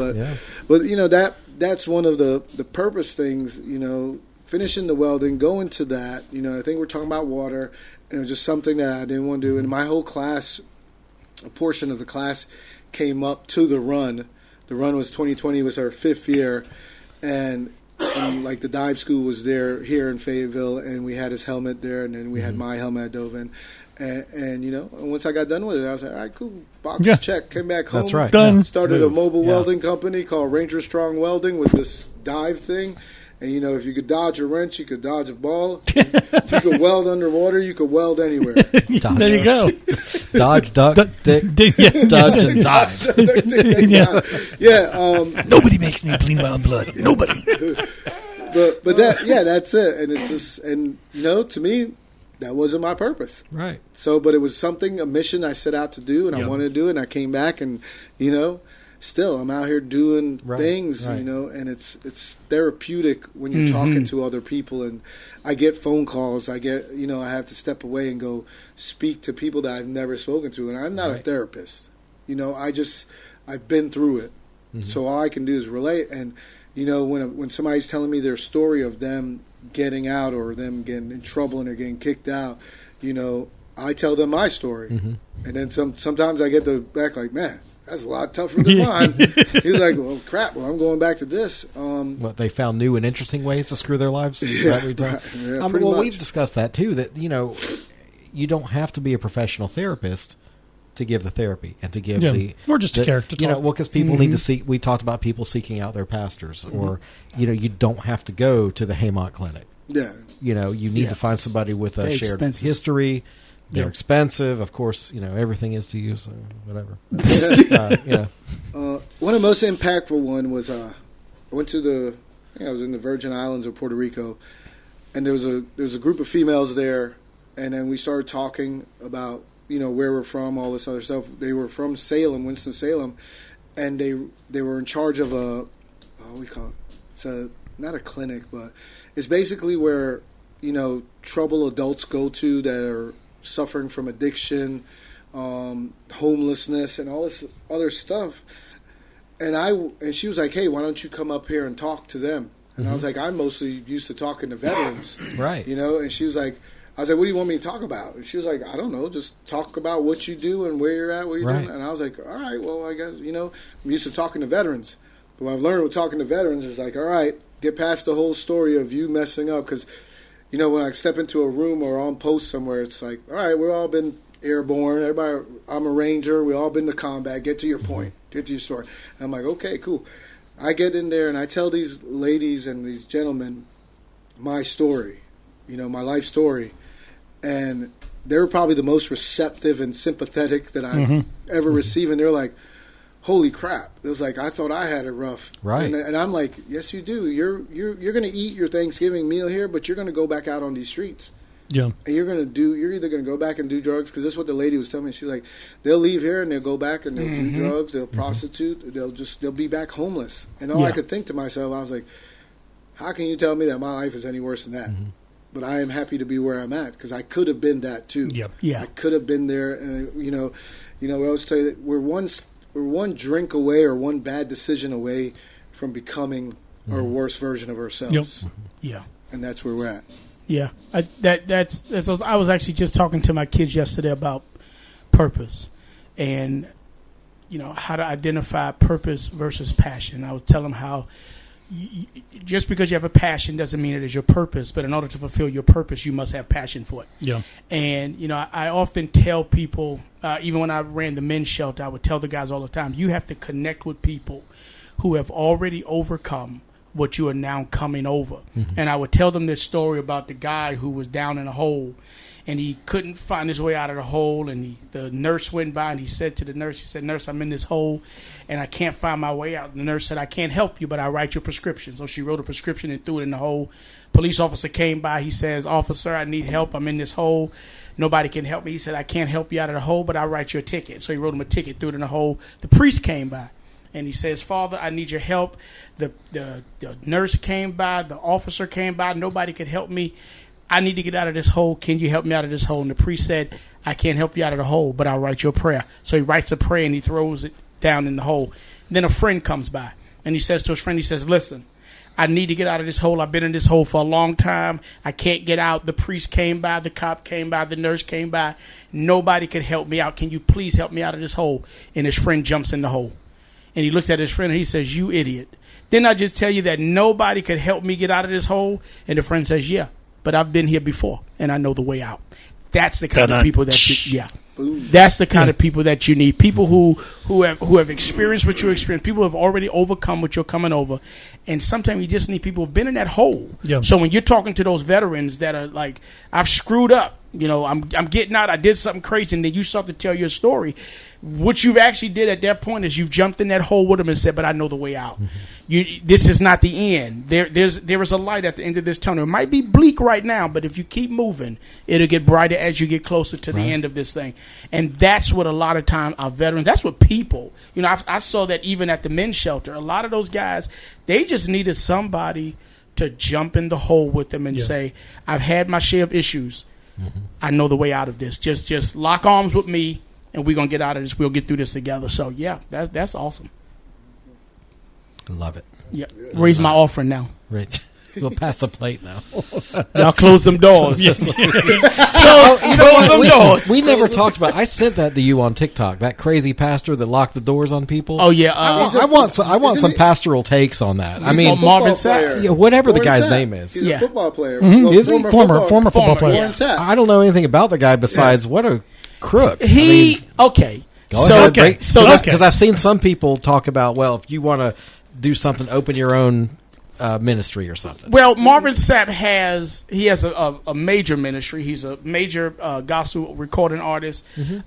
But, you know, that's one of the purpose things, you know, finishing the welding, going to that. You know, I think we're talking about water. And it was just something that I didn't want to do. And my whole class, a portion of the class came up to the run. The run was 2020 was our 5th year, and like the dive school was there here in Fayetteville, and we had his helmet there, and then we had my helmet I dove in, and you know, once I got done with it, I was like, all right, cool, box check. Came back home. That's right. Done. Started a mobile Yeah. welding company called Ranger Strong Welding with this dive thing. And, you know, if you could dodge a wrench, you could dodge a ball. If you could weld underwater, you could weld anywhere. Dodge. There you go. Dodge, duck, dick, Yeah. dodge, and dive. Yeah. Nobody makes me bleed my own blood. Nobody. But that's it. And it's just, and, you know, to me, that wasn't my purpose. Right. So, but it was something, a mission I set out to do, and I Yeah. wanted to do it, and I came back, and, you know, still, I'm out here doing things, right. you know, and it's therapeutic when you're talking to other people. And I get phone calls. I get, you know, I have to step away and go speak to people that I've never spoken to. And I'm not a therapist. You know, I've been through it. So all I can do is relate. And, you know, when somebody's telling me their story of them getting out or them getting in trouble and they're getting kicked out, you know, I tell them my story. And then sometimes I get the back like, man, that's a lot tougher than mine. He's like, well, crap. Well, I'm going back to this. What, they found new and interesting ways to screw their lives? Is that what you're talking? Yeah, pretty well, much. we've discussed that too, that, you know, you don't have to be a professional therapist to give the therapy and to give or just a character you know, talk. well, because people need to seek, we talked about people seeking out their pastors, or, you know, you don't have to go to the Haymont Clinic. Yeah. You know, you need to find somebody with a They're shared expensive. history. They're expensive. Of course, you know, everything is to you, so whatever. You know. One of the most impactful one was I went to I was in the Virgin Islands of Puerto Rico, and there was a group of females there and then we started talking about, you know, where we're from, all this other stuff. They were from Salem, Winston-Salem, and they were in charge of what we call it? It's not a clinic, but it's basically where, you know, troubled adults go to that are suffering from addiction, homelessness, and all this other stuff. And she was like, hey, why don't you come up here and talk to them? And I was like, I'm mostly used to talking to veterans. Right. You know, and she was like, I was like, what do you want me to talk about? And she was like, I don't know, just talk about what you do and where you're at, what you're doing. And I was like, all right, well, I guess, you know, I'm used to talking to veterans. But what I've learned with talking to veterans is like, all right, get past the whole story of you messing up. Because, you know, when I step into a room or on post somewhere, it's like, all right, we've all been airborne. Everybody, I'm a ranger. We all been to combat. Get to your point. Get to your story. And I'm like, okay, cool. I get in there and I tell these ladies and these gentlemen my story, you know, my life story. And they're probably the most receptive and sympathetic that I've ever received. And they're like, holy crap. It was like, I thought I had it rough. Right. And I'm like, yes, you do. You're going to eat your Thanksgiving meal here, but you're going to go back out on these streets. Yeah. And you're either going to go back and do drugs, because this is what the lady was telling me. She's like, they'll leave here and they'll go back and they'll do drugs, they'll prostitute, they'll be back homeless. And all I could think to myself, I was like, how can you tell me that my life is any worse than that? But I am happy to be where I'm at, because I could have been that too. Yep. Yeah. I could have been there. And we always tell you that we're one drink away or one bad decision away from becoming our worst version of ourselves. Yep. Yeah. And that's where we're at. Yeah, that's I was actually just talking to my kids yesterday about purpose, and you know, how to identify purpose versus passion. I was telling them how just because you have a passion doesn't mean it is your purpose, but in order to fulfill your purpose, you must have passion for it. Yeah. And you know, I often tell people, even when I ran the men's shelter, I would tell the guys all the time, you have to connect with people who have already overcome what you are now coming over. And I would tell them this story about the guy who was down in a hole and he couldn't find his way out of the hole, and the nurse went by and he said to the nurse, he said, nurse, I'm in this hole and I can't find my way out. And the nurse said, I can't help you, but I'll write your prescription. So she wrote a prescription and threw it in the hole. Police officer came by. He says, officer, I need help. I'm in this hole. Nobody can help me. He said, I can't help you out of the hole, but I'll write you a ticket. So he wrote him a ticket, threw it in the hole. The priest came by. And he says, Father, I need your help. The nurse came by. The officer came by. Nobody could help me. I need to get out of this hole. Can you help me out of this hole? And the priest said, I can't help you out of the hole, but I'll write you a prayer. So he writes a prayer and he throws it down in the hole. Then a friend comes by and he says to his friend, he says, listen, I need to get out of this hole. I've been in this hole for a long time. I can't get out. The priest came by. The cop came by. The nurse came by. Nobody could help me out. Can you please help me out of this hole? And his friend jumps in the hole. And he looks at his friend and he says, you idiot. Didn't I just tell you that nobody could help me get out of this hole? And the friend says, yeah, but I've been here before and I know the way out. That's the kind of people that that's the kind of people that you need. People who have experienced what you experienced. People who have already overcome what you're coming over. And sometimes you just need people who've been in that hole. Yeah. So when you're talking to those veterans that are like, I've screwed up, you know, I'm getting out, I did something crazy, and then you start to tell your story. What you've actually did at that point is you've jumped in that hole with them and said, but I know the way out. This is not the end. There is a light at the end of this tunnel. It might be bleak right now, but if you keep moving, it'll get brighter as you get closer to the end of this thing. And that's what a lot of time our veterans, that's what people, you know, I saw that even at the men's shelter. A lot of those guys, they just needed somebody to jump in the hole with them and say, I've had my share of issues. I know the way out of this. Just lock arms with me, and we're gonna get out of this. We'll get through this together. So yeah, that's awesome. Love it. Yeah, raise my offering now. Right. We'll pass the plate now. Y'all close them doors. We never talked about. I sent that to you on TikTok. That crazy pastor that locked the doors on people. Oh yeah, I want some pastoral takes on that. I mean, Marvin Sapp, whatever the guy's name is. He's a football player. Well, is he? Former football player. Yeah. I don't know anything about the guy besides what a crook. Because I've seen some people talk about, well, if you want to do something, open your own ministry or something. Well, Marvin Sapp has a major ministry. He's a major gospel recording artist. He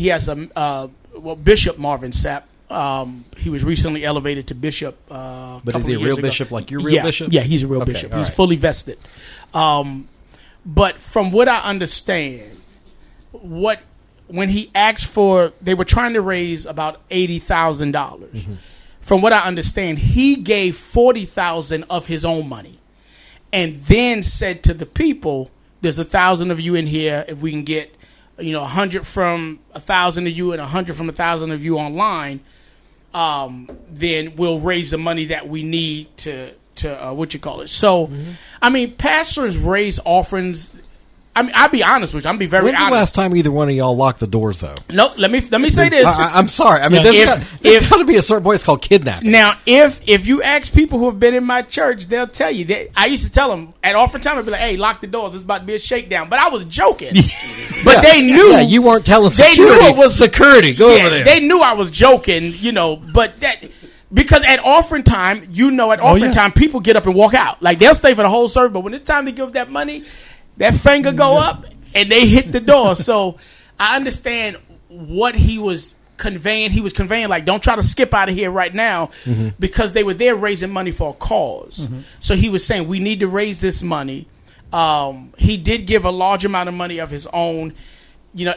has Bishop Marvin Sapp. He was recently elevated to bishop. But is he a real bishop, like your real bishop? Yeah, he's a real bishop. He's fully vested. But from what I understand, when he asked for, they were trying to raise about $80,000. Mm-hmm. From what I understand, he gave $40,000 of his own money, and then said to the people, "There's 1,000 of you in here. If we can get, 100 from 1,000 of you and 100 from 1,000 of you online, then we'll raise the money that we need to So, I mean, pastors raise offerings. I mean, I'll be honest with you. I'm be very honest. When's the last time either one of y'all locked the doors, though? No, let me say this. I'm sorry. I mean, there's got to be a certain point. It's called kidnapping. Now, if you ask people who have been in my church, they'll tell you that I used to tell them at offering time, I'd be like, "Hey, lock the doors. It's about to be a shakedown." But I was joking. But they knew. Yeah, you weren't telling security. They knew it was security. Go over there. They knew I was joking, But that. Because at offering time, time, people get up and walk out. Like, they'll stay for the whole service, but when it's time to give that money, that finger go up and they hit the door. So I understand what he was conveying. He was conveying, like, don't try to skip out of here right now, because they were there raising money for a cause. So he was saying, we need to raise this money. He did give a large amount of money of his own.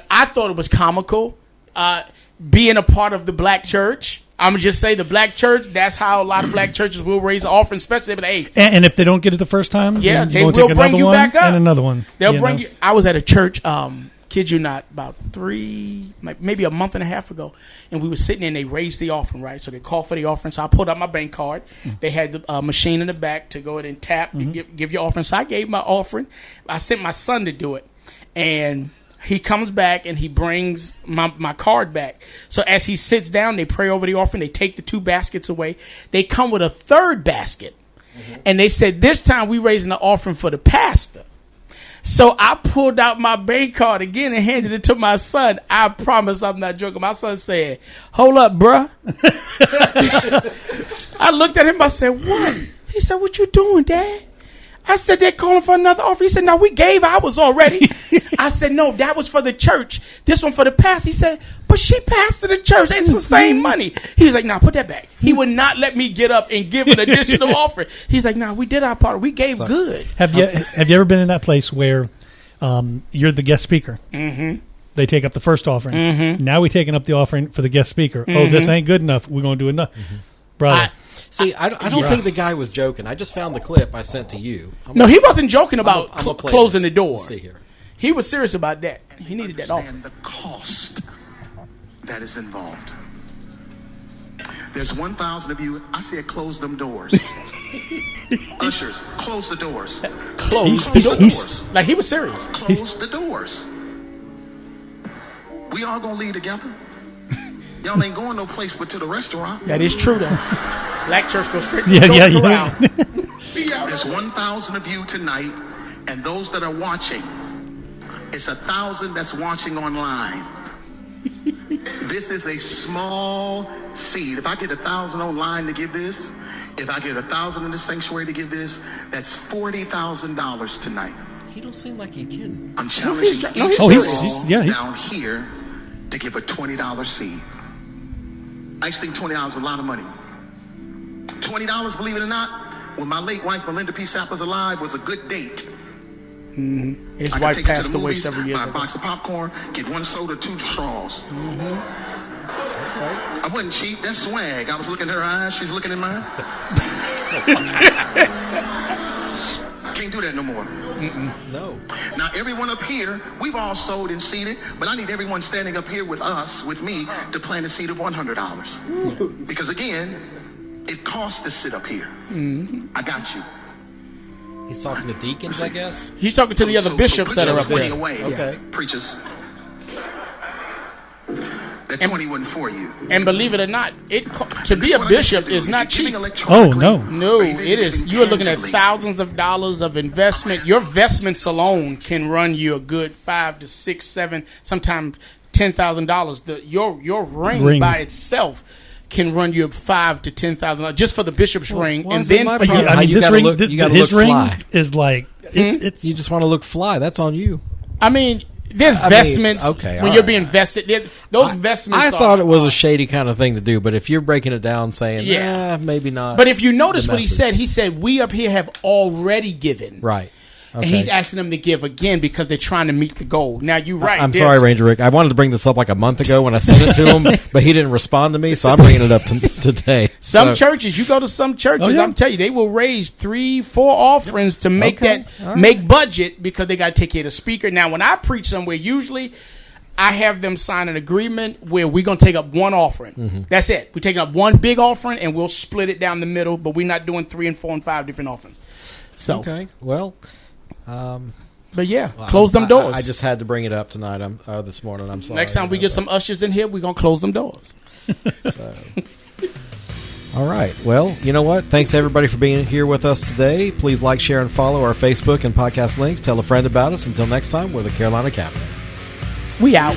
I thought it was comical, being a part of the black church. I'm going to just say the black church, that's how a lot of black churches will raise an offering, especially if they, and if they don't get it the first time, they will bring you back up. And another one. They'll bring you. I was at a church, kid you not, about maybe a month and a half ago, and we were sitting there and they raised the offering, right? So they called for the offering. So I pulled out my bank card. They had the machine in the back to go ahead and tap and give your offering. So I gave my offering. I sent my son to do it. And he comes back and he brings my card back. So as he sits down, they pray over the offering. They take the 2 baskets away. They come with a 3rd basket. And they said, this time we raising the offering for the pastor. So I pulled out my bank card again and handed it to my son. I promise I'm not joking. My son said, hold up, bruh. I looked at him. I said, what? He said, what you doing, Dad? I said, they're calling for another offer. He said, no, we gave ours already. I said, no, that was for the church. This one for the pastor. He said, but she pastored the church. It's the same money. He was like, nah, put that back. He would not let me get up and give an additional offering. He's like, nah, we did our part. We gave good. Have you ever been in that place where you're the guest speaker? Mm-hmm. They take up the first offering. Mm-hmm. Now we're taking up the offering for the guest speaker. Mm-hmm. Oh, this ain't good enough. We're going to do enough. Mm-hmm. Brother. See, I don't think the guy was joking. I just found the clip I sent to you. He wasn't joking about closing the door. Let's see here. He was serious about that. He needed that offer. The cost that is involved. There's 1,000 of you. I said, close them doors. Ushers, close the doors. Close the doors. Like, he was serious. Close the doors. We all gonna leave together. Y'all ain't going no place but to the restaurant. That is true, though. Black church goes straight to the corral. There's 1,000 of you tonight, and those that are watching, it's 1,000 that's watching online. This is a small seed. If I get 1,000 online to give this, if I get 1,000 in the sanctuary to give this, that's $40,000 tonight. He don't seem like he's kidding. I'm challenging each down here to give a $20 seed. I used to think $20 is a lot of money. $20, believe it or not, when my late wife, Melinda P. Sapp, was alive, was a good date. Mm-hmm. His wife passed away several years ago. Buy a box of popcorn, get 1 soda, 2 straws. Mm-hmm. Okay. I wasn't cheap. That's swag. I was looking in her eyes. She's looking in mine. I can't do that no more. No. Now, everyone up here, we've all sold and seeded, but I need everyone standing up here with us, with me, to plant a seed of $100. Because again, it costs to sit up here. Mm-hmm. I got you. He's talking to deacons, I guess? He's talking to the other bishops that are up there. Okay. Preachers. That 20 wasn't for you. And believe it or not, to be a bishop is not cheap. Oh, no. No, it is. You're looking at thousands of dollars of investment. Your investments alone can run you a good $5,000 to $6,000, $7,000, sometimes $10,000. Your ring by itself can run you $5,000 to $10,000 just for the bishop's ring, and then for you. I mean, this ring, his ring is like it's. You just want to look fly. That's on you. I mean. There's investments when you're being vested. Those investments. I thought it was a shady kind of thing to do, but if you're breaking it down, saying, maybe not. But if you notice what he said, we up here have already given. Right. And he's asking them to give again because they're trying to meet the goal. Now, you're right. I'm sorry, Ranger Rick. I wanted to bring this up like a month ago when I sent it to him, but he didn't respond to me, so I'm bringing it up today. Some churches, you go to some churches, I'm telling you, they will raise 3-4 offerings to make make budget because they got to take care of the speaker. Now, when I preach somewhere, usually I have them sign an agreement where we're going to take up one offering. Mm-hmm. That's it. We're taking up one big offering, and we'll split it down the middle, but we're not doing 3 and 4 and 5 different offerings. So, okay, well... but close them doors. I just had to bring it up tonight. This morning. I'm sorry. Next time we get some ushers in here, we're gonna close them doors. So. All right. Well, you know what? Thanks everybody for being here with us today. Please like, share, and follow our Facebook and podcast links. Tell a friend about us. Until next time, we're the Carolina Cabinet. We out.